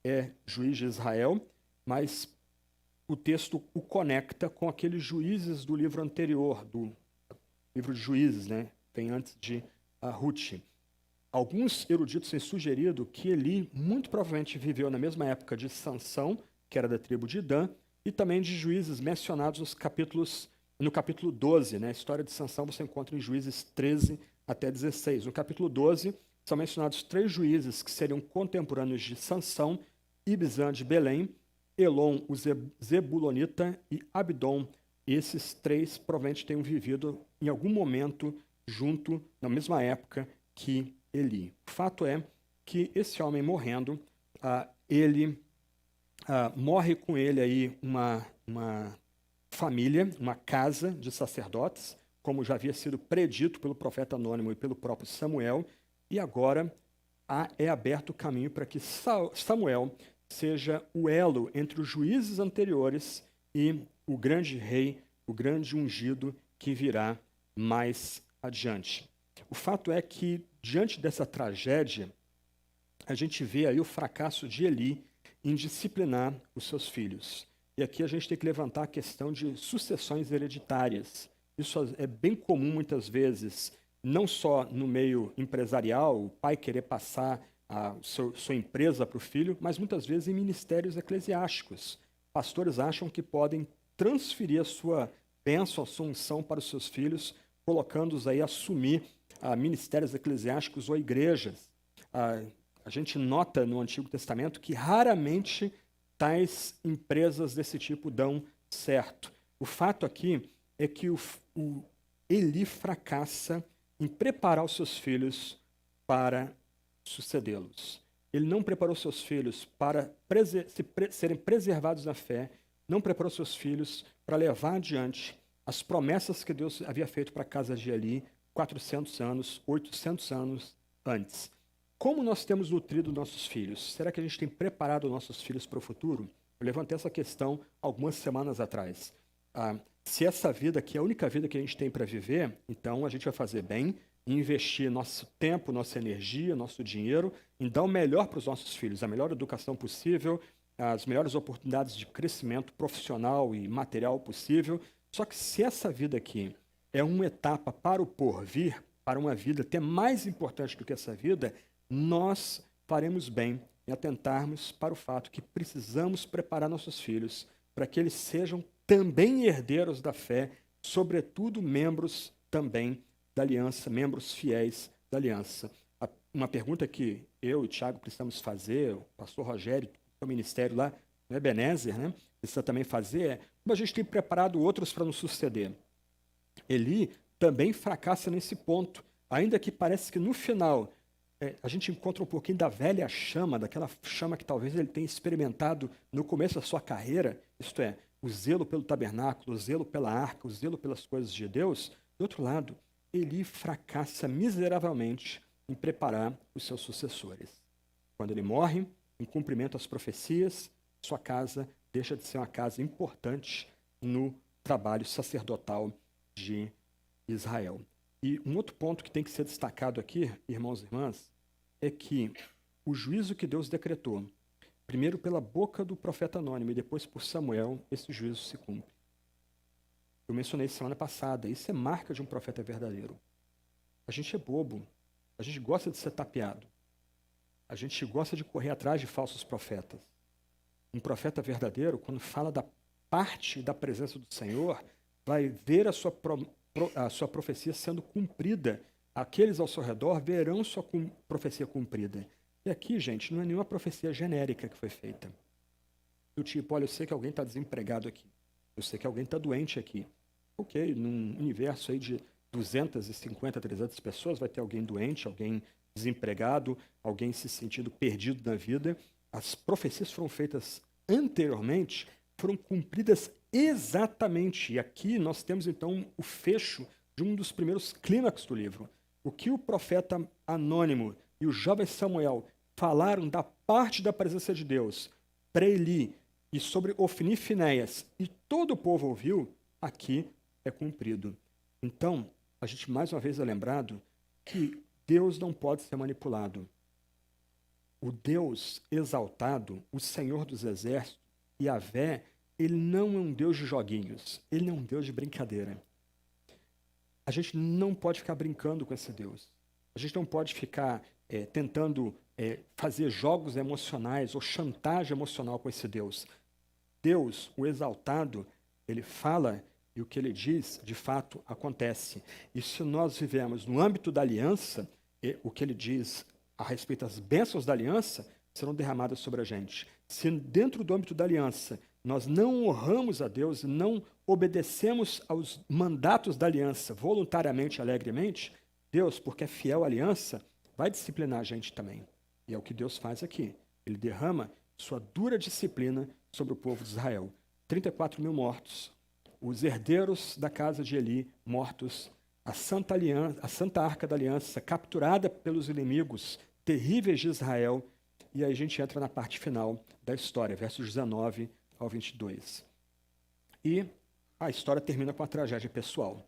[SPEAKER 1] é juiz de Israel, mas o texto o conecta com aqueles juízes do livro anterior, do livro de Juízes, né? Vem antes de Ruth. Alguns eruditos têm sugerido que Eli muito provavelmente viveu na mesma época de Sansão, que era da tribo de Dan, e também de juízes mencionados no capítulo 12. Né? A história de Sansão você encontra em Juízes 13 até 16. No capítulo 12, são mencionados 3 juízes que seriam contemporâneos de Sansão, Ibzan de Belém, Elon, o Zebulonita, e Abdom. Esses 3 provavelmente tenham vivido em algum momento junto, na mesma época que Eli. O fato é que esse homem morrendo, ele morre com ele aí uma família, uma casa de sacerdotes, como já havia sido predito pelo profeta anônimo e pelo próprio Samuel, e agora é aberto o caminho para que Samuel seja o elo entre os juízes anteriores e o grande rei, o grande ungido que virá mais adiante. O fato é que, diante dessa tragédia, a gente vê aí o fracasso de Eli em disciplinar os seus filhos. E aqui a gente tem que levantar a questão de sucessões hereditárias. Isso é bem comum muitas vezes, não só no meio empresarial, o pai querer passar sua empresa para o filho, mas muitas vezes em ministérios eclesiásticos. Pastores acham que podem transferir a sua bênção, a sua unção para os seus filhos, colocando-os aí a assumir ministérios eclesiásticos ou igrejas. A gente nota no Antigo Testamento que raramente tais empresas desse tipo dão certo. O fato aqui é que o Eli fracassa em preparar os seus filhos para sucedê-los. Ele não preparou seus filhos para serem preservados na fé, não preparou seus filhos para levar adiante as promessas que Deus havia feito para a casa de Eli 400 anos, 800 anos antes. Como nós temos nutrido nossos filhos? Será que a gente tem preparado nossos filhos para o futuro? Eu levantei essa questão algumas semanas atrás. se essa vida aqui é a única vida que a gente tem para viver, então a gente vai fazer bem em investir nosso tempo, nossa energia, nosso dinheiro em dar o melhor para os nossos filhos, a melhor educação possível, as melhores oportunidades de crescimento profissional e material possível. Só que se essa vida aqui é uma etapa para o porvir, para uma vida até mais importante do que essa vida, nós faremos bem em atentarmos para o fato que precisamos preparar nossos filhos para que eles sejam também herdeiros da fé, sobretudo membros também da aliança, membros fiéis da aliança. Uma pergunta que eu e o Tiago precisamos fazer, o pastor Rogério, o ministério lá, no Ebenezer, né, precisa também fazer, é como a gente tem preparado outros para nos suceder. Eli também fracassa nesse ponto, ainda que parece que no final a gente encontra um pouquinho da velha chama, daquela chama que talvez ele tenha experimentado no começo da sua carreira, isto é, o zelo pelo tabernáculo, o zelo pela arca, o zelo pelas coisas de Deus. Do outro lado, Eli fracassa miseravelmente em preparar os seus sucessores. Quando ele morre, em cumprimento às profecias, sua casa deixa de ser uma casa importante no trabalho sacerdotal de Israel. E um outro ponto que tem que ser destacado aqui, irmãos e irmãs, é que o juízo que Deus decretou, primeiro pela boca do profeta anônimo e depois por Samuel, esse juízo se cumpre. Eu mencionei semana passada, isso é marca de um profeta verdadeiro. A gente é bobo, a gente gosta de ser tapeado, a gente gosta de correr atrás de falsos profetas. Um profeta verdadeiro, quando fala da parte da presença do Senhor, vai ver a sua profecia sendo cumprida. Aqueles ao seu redor verão sua profecia cumprida. E aqui, gente, não é nenhuma profecia genérica que foi feita. Do tipo, olha, eu sei que alguém está desempregado aqui. Eu sei que alguém está doente aqui. Ok, num universo aí de 250, 300 pessoas, vai ter alguém doente, alguém desempregado, alguém se sentindo perdido na vida. As profecias foram feitas anteriormente, foram cumpridas exatamente. E aqui nós temos, então, o fecho de um dos primeiros clímax do livro. O que o profeta anônimo e o jovem Samuel falaram da parte da presença de Deus para Eli e sobre Ofni e Finéias, e todo o povo ouviu, aqui é cumprido. Então, a gente mais uma vez é lembrado que Deus não pode ser manipulado. O Deus exaltado, o Senhor dos exércitos, Yahvé, ele não é um Deus de joguinhos, ele não é um Deus de brincadeira. A gente não pode ficar brincando com esse Deus. A gente não pode ficar tentando fazer jogos emocionais ou chantagem emocional com esse Deus. Deus, o exaltado, ele fala e o que ele diz, de fato, acontece. E se nós vivemos no âmbito da aliança, o que ele diz a respeito das bênçãos da aliança serão derramadas sobre a gente. Se dentro do âmbito da aliança nós não honramos a Deus, não obedecemos aos mandatos da aliança voluntariamente, alegremente, Deus, porque é fiel à aliança, vai disciplinar a gente também. E é o que Deus faz aqui. Ele derrama sua dura disciplina sobre o povo de Israel. 34 mil mortos, os herdeiros da casa de Eli mortos, a Santa Arca da Aliança capturada pelos inimigos terríveis de Israel. E aí a gente entra na parte final da história, versos 19 ao 22. E a história termina com a tragédia pessoal.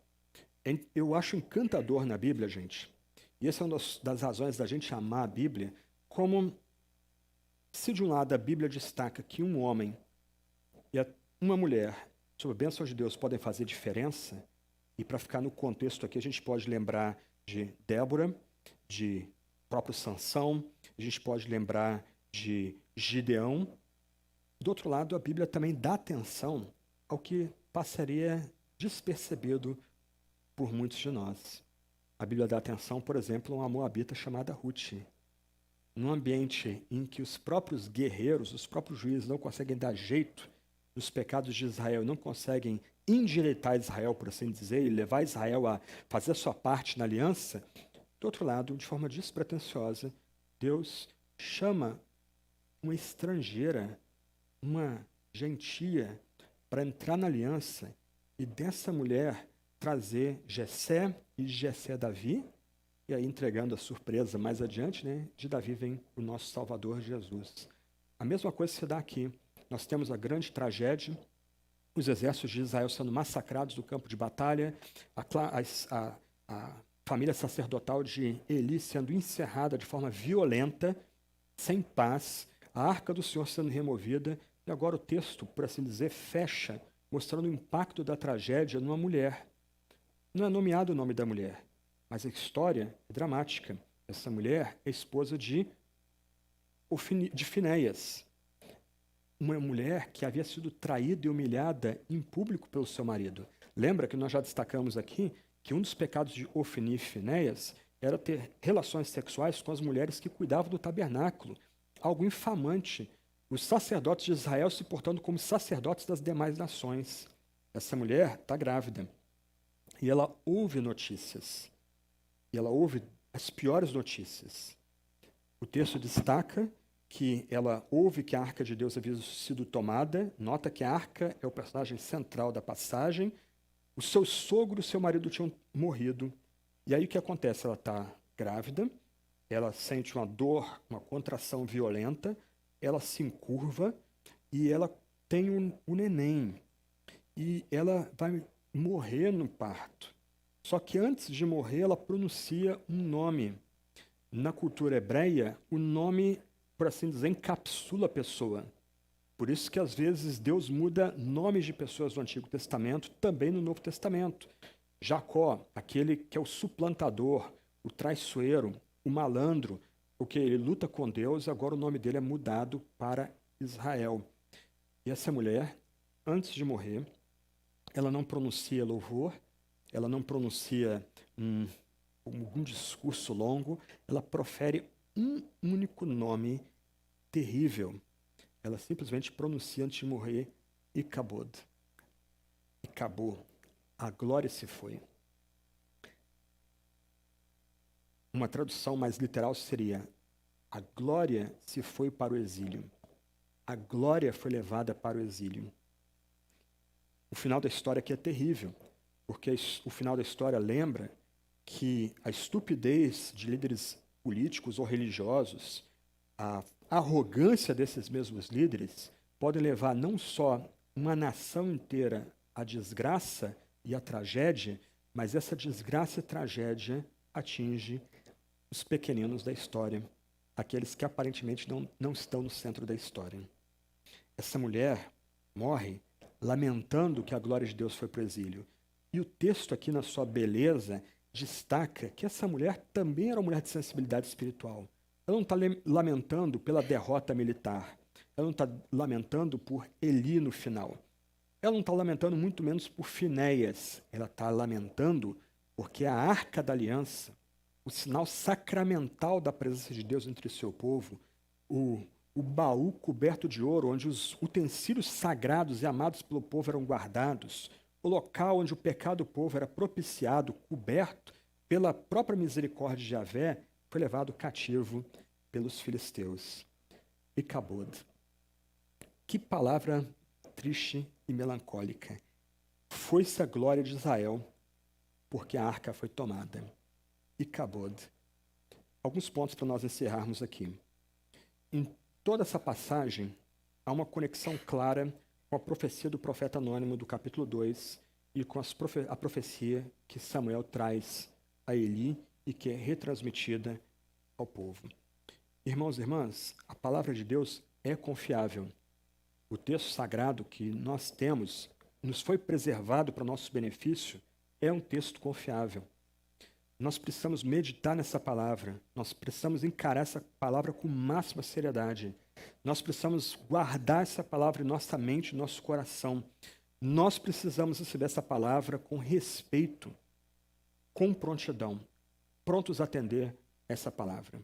[SPEAKER 1] Eu acho encantador na Bíblia, gente, e essa é uma das razões da gente amar a Bíblia, como se de um lado a Bíblia destaca que um homem e uma mulher, sob a bênção de Deus, podem fazer diferença, e para ficar no contexto aqui, a gente pode lembrar de Débora, de próprio Sansão, a gente pode lembrar de Gideão. Do outro lado, a Bíblia também dá atenção ao que passaria despercebido por muitos de nós. A Bíblia dá atenção, por exemplo, a uma moabita chamada Ruth. Num ambiente em que os próprios guerreiros, os próprios juízes não conseguem dar jeito nos pecados de Israel, não conseguem endireitar Israel, por assim dizer, e levar Israel a fazer a sua parte na aliança. Do outro lado, de forma despretensiosa, Deus chama uma estrangeira, uma gentia, para entrar na aliança e dessa mulher trazer Jessé e de Jessé Davi, e aí entregando a surpresa mais adiante, né, de Davi vem o nosso Salvador Jesus. A mesma coisa se dá aqui. Nós temos a grande tragédia, os exércitos de Israel sendo massacrados do campo de batalha, a família sacerdotal de Eli sendo encerrada de forma violenta, sem paz, a arca do Senhor sendo removida, e agora o texto, por assim dizer, fecha, mostrando o impacto da tragédia numa mulher. Não é nomeado o nome da mulher, mas a história é dramática. Essa mulher é esposa de Finéias, uma mulher que havia sido traída e humilhada em público pelo seu marido. Lembra que nós já destacamos aqui que um dos pecados de Ofni e Finéias era ter relações sexuais com as mulheres que cuidavam do tabernáculo, algo infamante. Os sacerdotes de Israel se portando como sacerdotes das demais nações. Essa mulher está grávida e ela ouve notícias, e ela ouve as piores notícias. O texto destaca que ela ouve que a arca de Deus havia sido tomada. Nota que a arca é o personagem central da passagem. O seu sogro e o seu marido tinham morrido. E aí o que acontece? Ela está grávida, ela sente uma dor, uma contração violenta, ela se encurva e ela tem um neném. E ela vai morrer no parto. Só que antes de morrer, ela pronuncia um nome. Na cultura hebreia, o nome, por assim dizer, encapsula a pessoa. Por isso que, às vezes, Deus muda nomes de pessoas do Antigo Testamento, também no Novo Testamento. Jacó, aquele que é o suplantador, o traiçoeiro, o malandro, porque ele luta com Deus, agora o nome dele é mudado para Israel. E essa mulher, antes de morrer, ela não pronuncia louvor, ela não pronuncia um discurso longo, ela profere um único nome terrível. Ela simplesmente pronuncia antes de morrer, Icabod. Acabou. A glória se foi. Uma tradução mais literal seria: a glória se foi para o exílio. A glória foi levada para o exílio. O final da história aqui é terrível, porque o final da história lembra que a estupidez de líderes políticos ou religiosos, a arrogância desses mesmos líderes, pode levar não só uma nação inteira à desgraça e à tragédia, mas essa desgraça e tragédia atinge os pequeninos da história, aqueles que aparentemente não estão no centro da história. Essa mulher morre lamentando que a glória de Deus foi para o exílio. E o texto aqui, na sua beleza, destaca que essa mulher também era uma mulher de sensibilidade espiritual. Ela não está lamentando pela derrota militar. Ela não está lamentando por Eli no final. Ela não está lamentando muito menos por Finéias. Ela está lamentando porque a arca da aliança, o sinal sacramental da presença de Deus entre o seu povo, o baú coberto de ouro, onde os utensílios sagrados e amados pelo povo eram guardados, o local onde o pecado do povo era propiciado, coberto pela própria misericórdia de Javé, foi levado cativo pelos filisteus. Icabod. Que palavra triste e melancólica. Foi-se a glória de Israel, porque a arca foi tomada. Icabod. Alguns pontos para nós encerrarmos aqui. Em toda essa passagem, há uma conexão clara com a profecia do profeta anônimo do capítulo 2 e com a profecia que Samuel traz a Eli e que é retransmitida ao povo. Irmãos e irmãs, a palavra de Deus é confiável. O texto sagrado que nós temos, nos foi preservado para nosso benefício, é um texto confiável. Nós precisamos meditar nessa palavra, nós precisamos encarar essa palavra com máxima seriedade. Nós precisamos guardar essa palavra em nossa mente, em nosso coração. Nós precisamos receber essa palavra com respeito, com prontidão, prontos a atender essa palavra.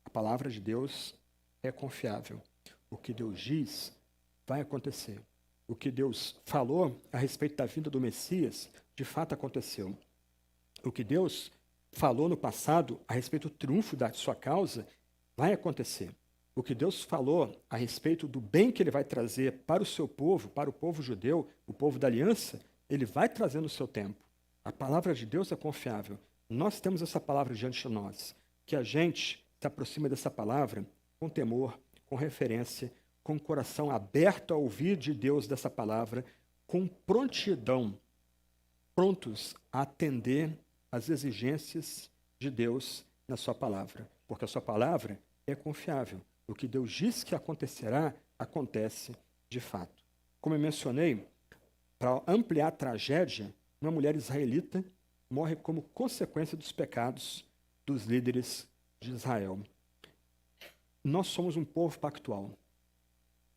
[SPEAKER 1] A palavra de Deus é confiável. O que Deus diz vai acontecer. O que Deus falou a respeito da vinda do Messias, de fato aconteceu. O que Deus falou no passado a respeito do triunfo da sua causa, vai acontecer. O que Deus falou a respeito do bem que Ele vai trazer para o seu povo, para o povo judeu, o povo da aliança, Ele vai trazer no seu tempo. A palavra de Deus é confiável. Nós temos essa palavra diante de nós. Que a gente se aproxima dessa palavra com temor, com referência, com o coração aberto a ouvir de Deus dessa palavra, com prontidão, prontos a atender às exigências de Deus na sua palavra, porque a sua palavra é confiável. O que Deus diz que acontecerá, acontece de fato. Como eu mencionei, para ampliar a tragédia, uma mulher israelita morre como consequência dos pecados dos líderes de Israel. Nós somos um povo pactual.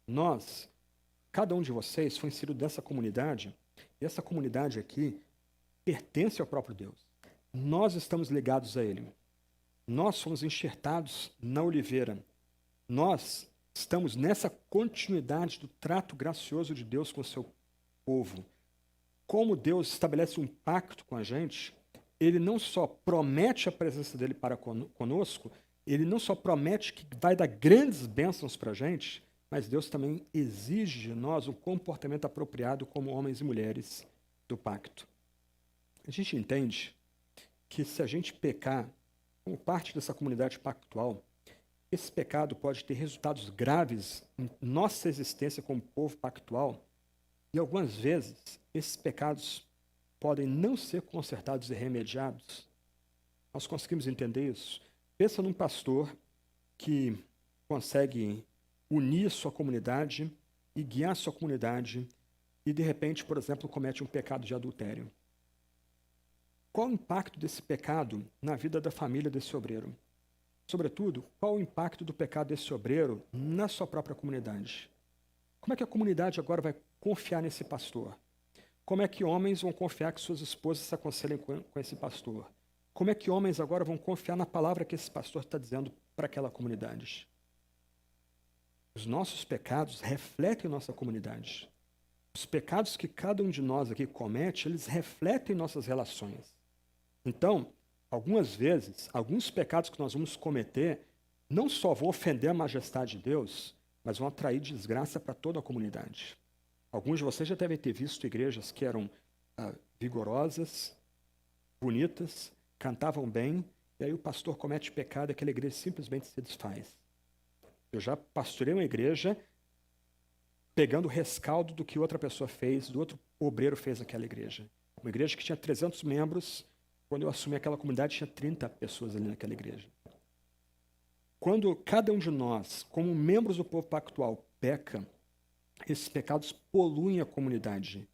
[SPEAKER 1] Nós, cada um de vocês foi inserido dessa comunidade, e essa comunidade aqui pertence ao próprio Deus. Nós estamos ligados a Ele. Nós somos enxertados na oliveira. Nós estamos nessa continuidade do trato gracioso de Deus com o seu povo. Como Deus estabelece um pacto com a gente, Ele não só promete a presença dEle para conosco, Ele não só promete que vai dar grandes bênçãos para a gente, mas Deus também exige de nós um comportamento apropriado como homens e mulheres do pacto. A gente entende que se a gente pecar como parte dessa comunidade pactual, esse pecado pode ter resultados graves em nossa existência como povo pactual, e algumas vezes esses pecados podem não ser consertados e remediados. Nós conseguimos entender isso? Pensa num pastor que consegue unir sua comunidade e guiar sua comunidade e, de repente, por exemplo, comete um pecado de adultério. Qual o impacto desse pecado na vida da família desse obreiro? Sobretudo, qual o impacto do pecado desse obreiro na sua própria comunidade? Como é que a comunidade agora vai confiar nesse pastor? Como é que homens vão confiar que suas esposas se aconselhem com esse pastor? Como é que homens agora vão confiar na palavra que esse pastor está dizendo para aquela comunidade? Os nossos pecados refletem nossa comunidade. Os pecados que cada um de nós aqui comete, eles refletem nossas relações. Então, algumas vezes, alguns pecados que nós vamos cometer não só vão ofender a majestade de Deus, mas vão atrair desgraça para toda a comunidade. Alguns de vocês já devem ter visto igrejas que eram vigorosas, bonitas, cantavam bem, e aí o pastor comete pecado e aquela igreja simplesmente se desfaz. Eu já pastorei uma igreja pegando o rescaldo do que outra pessoa fez, do outro obreiro fez naquela igreja. Uma igreja que tinha 300 membros, quando eu assumi aquela comunidade tinha 30 pessoas ali naquela igreja. Quando cada um de nós, como membros do povo pactual, peca, esses pecados poluem a comunidade.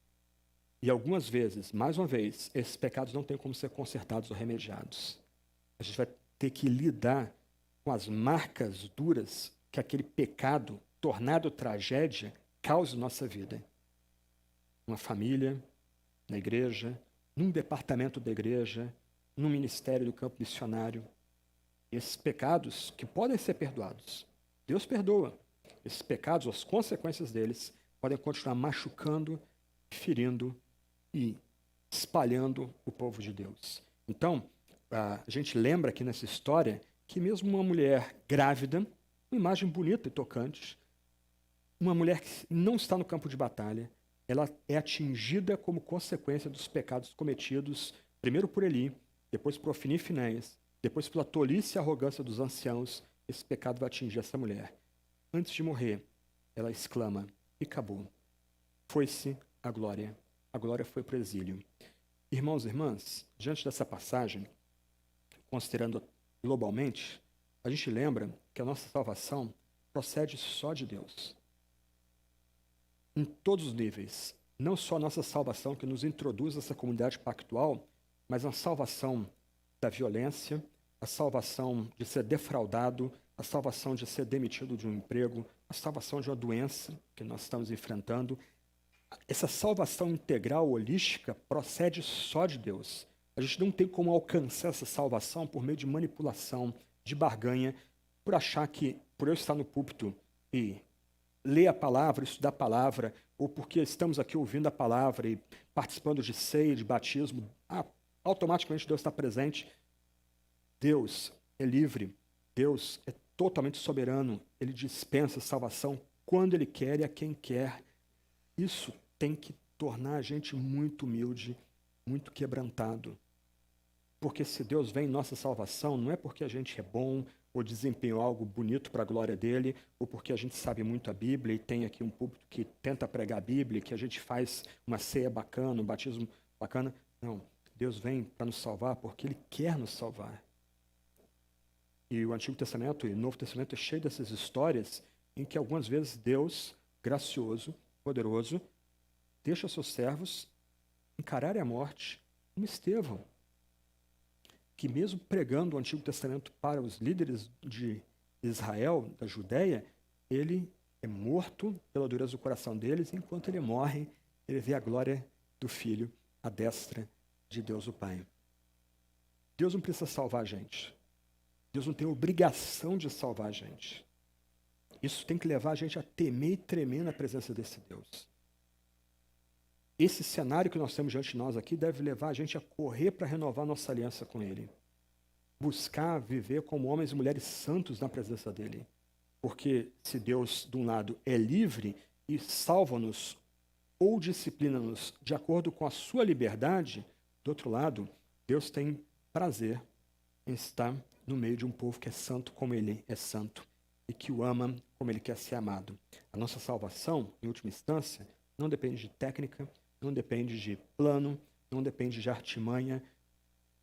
[SPEAKER 1] E algumas vezes, mais uma vez, esses pecados não têm como ser consertados ou remediados. A gente vai ter que lidar com as marcas duras que aquele pecado, tornado tragédia, causa em nossa vida. Numa família, na igreja, num departamento da igreja, num ministério do campo missionário. Esses pecados que podem ser perdoados, Deus perdoa. Esses pecados, as consequências deles, podem continuar machucando, ferindo e espalhando o povo de Deus. Então, a gente lembra aqui nessa história que mesmo uma mulher grávida, uma imagem bonita e tocante, uma mulher que não está no campo de batalha, ela é atingida como consequência dos pecados cometidos, primeiro por Eli, depois por Ofni e Finéias, depois pela tolice e arrogância dos anciãos. Esse pecado vai atingir essa mulher. Antes de morrer, ela exclama, e acabou. Foi-se a glória foi para o exílio. Irmãos e irmãs, diante dessa passagem, considerando globalmente, a gente lembra que a nossa salvação procede só de Deus. Em todos os níveis. Não só a nossa salvação que nos introduz a essa comunidade pactual, mas a salvação da violência, a salvação de ser defraudado, a salvação de ser demitido de um emprego, a salvação de uma doença que nós estamos enfrentando. Essa salvação integral, holística, procede só de Deus. A gente não tem como alcançar essa salvação por meio de manipulação, de barganha, por achar que, por eu estar no púlpito e ler a palavra, estudar a palavra, ou porque estamos aqui ouvindo a palavra e participando de ceia, de batismo, automaticamente Deus está presente. Deus é livre, Deus é totalmente soberano, Ele dispensa a salvação quando Ele quer e a quem quer. Isso tem que tornar a gente muito humilde, muito quebrantado. Porque se Deus vem em nossa salvação, não é porque a gente é bom ou desempenhou algo bonito para a glória dele, ou porque a gente sabe muito a Bíblia e tem aqui um púlpito que tenta pregar a Bíblia, que a gente faz uma ceia bacana, um batismo bacana. Não, Deus vem para nos salvar porque ele quer nos salvar. E o Antigo Testamento e o Novo Testamento é cheio dessas histórias em que algumas vezes Deus, gracioso, poderoso, deixa seus servos encararem a morte, como Estevão, que mesmo pregando o Antigo Testamento para os líderes de Israel, da Judéia, ele é morto pela dureza do coração deles, enquanto ele morre, ele vê a glória do Filho à destra de Deus o Pai. Deus não precisa salvar a gente. Deus não tem obrigação de salvar a gente. Isso tem que levar a gente a temer e tremer na presença desse Deus. Esse cenário que nós temos diante de nós aqui deve levar a gente a correr para renovar nossa aliança com Ele. Buscar viver como homens e mulheres santos na presença dEle. Porque se Deus, de um lado, é livre e salva-nos ou disciplina-nos de acordo com a sua liberdade, do outro lado, Deus tem prazer em estar no meio de um povo que é santo como Ele é santo e que o ama como Ele quer ser amado. A nossa salvação, em última instância, não depende de técnica, não depende de plano, não depende de artimanha.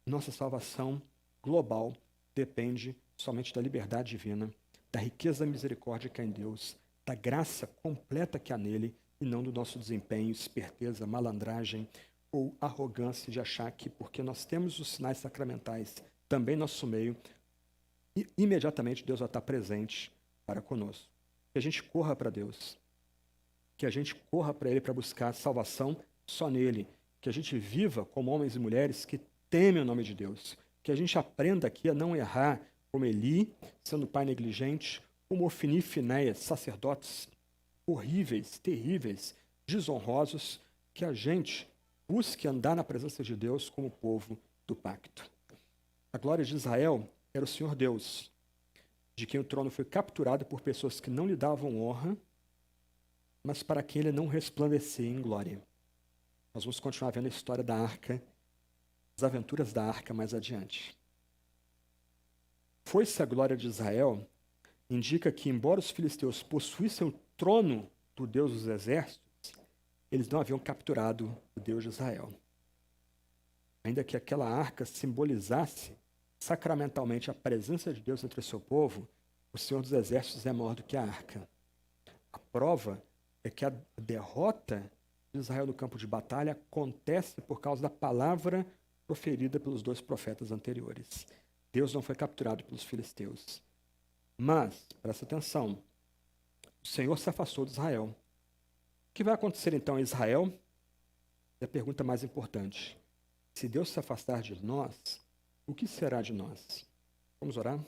[SPEAKER 1] Nossa salvação global depende somente da liberdade divina, da riqueza da misericórdia que há em Deus, da graça completa que há nele, e não do nosso desempenho, esperteza, malandragem ou arrogância de achar que porque nós temos os sinais sacramentais também em nosso meio, imediatamente Deus vai estar presente para conosco. Que a gente corra para Deus, que a gente corra para Ele para buscar salvação só nele, que a gente viva como homens e mulheres que temem o nome de Deus, que a gente aprenda aqui a não errar como Eli, sendo pai negligente, como Ofni e Finéias, sacerdotes horríveis, terríveis, desonrosos, que a gente busque andar na presença de Deus como povo do pacto. A glória de Israel era o Senhor Deus, de quem o trono foi capturado por pessoas que não lhe davam honra, mas para quem ele não resplandecia em glória. Nós vamos continuar vendo a história da arca, as aventuras da arca mais adiante. Foi-se a glória de Israel indica que, embora os filisteus possuíssem o trono do Deus dos exércitos, eles não haviam capturado o Deus de Israel. Ainda que aquela arca simbolizasse sacramentalmente a presença de Deus entre o seu povo, o Senhor dos exércitos é maior do que a arca. A prova é que a derrota de Israel no campo de batalha acontece por causa da palavra proferida pelos dois profetas anteriores. Deus não foi capturado pelos filisteus. Mas, presta atenção, o Senhor se afastou de Israel. O que vai acontecer então em Israel? É a pergunta mais importante. Se Deus se afastar de nós, o que será de nós? Vamos orar?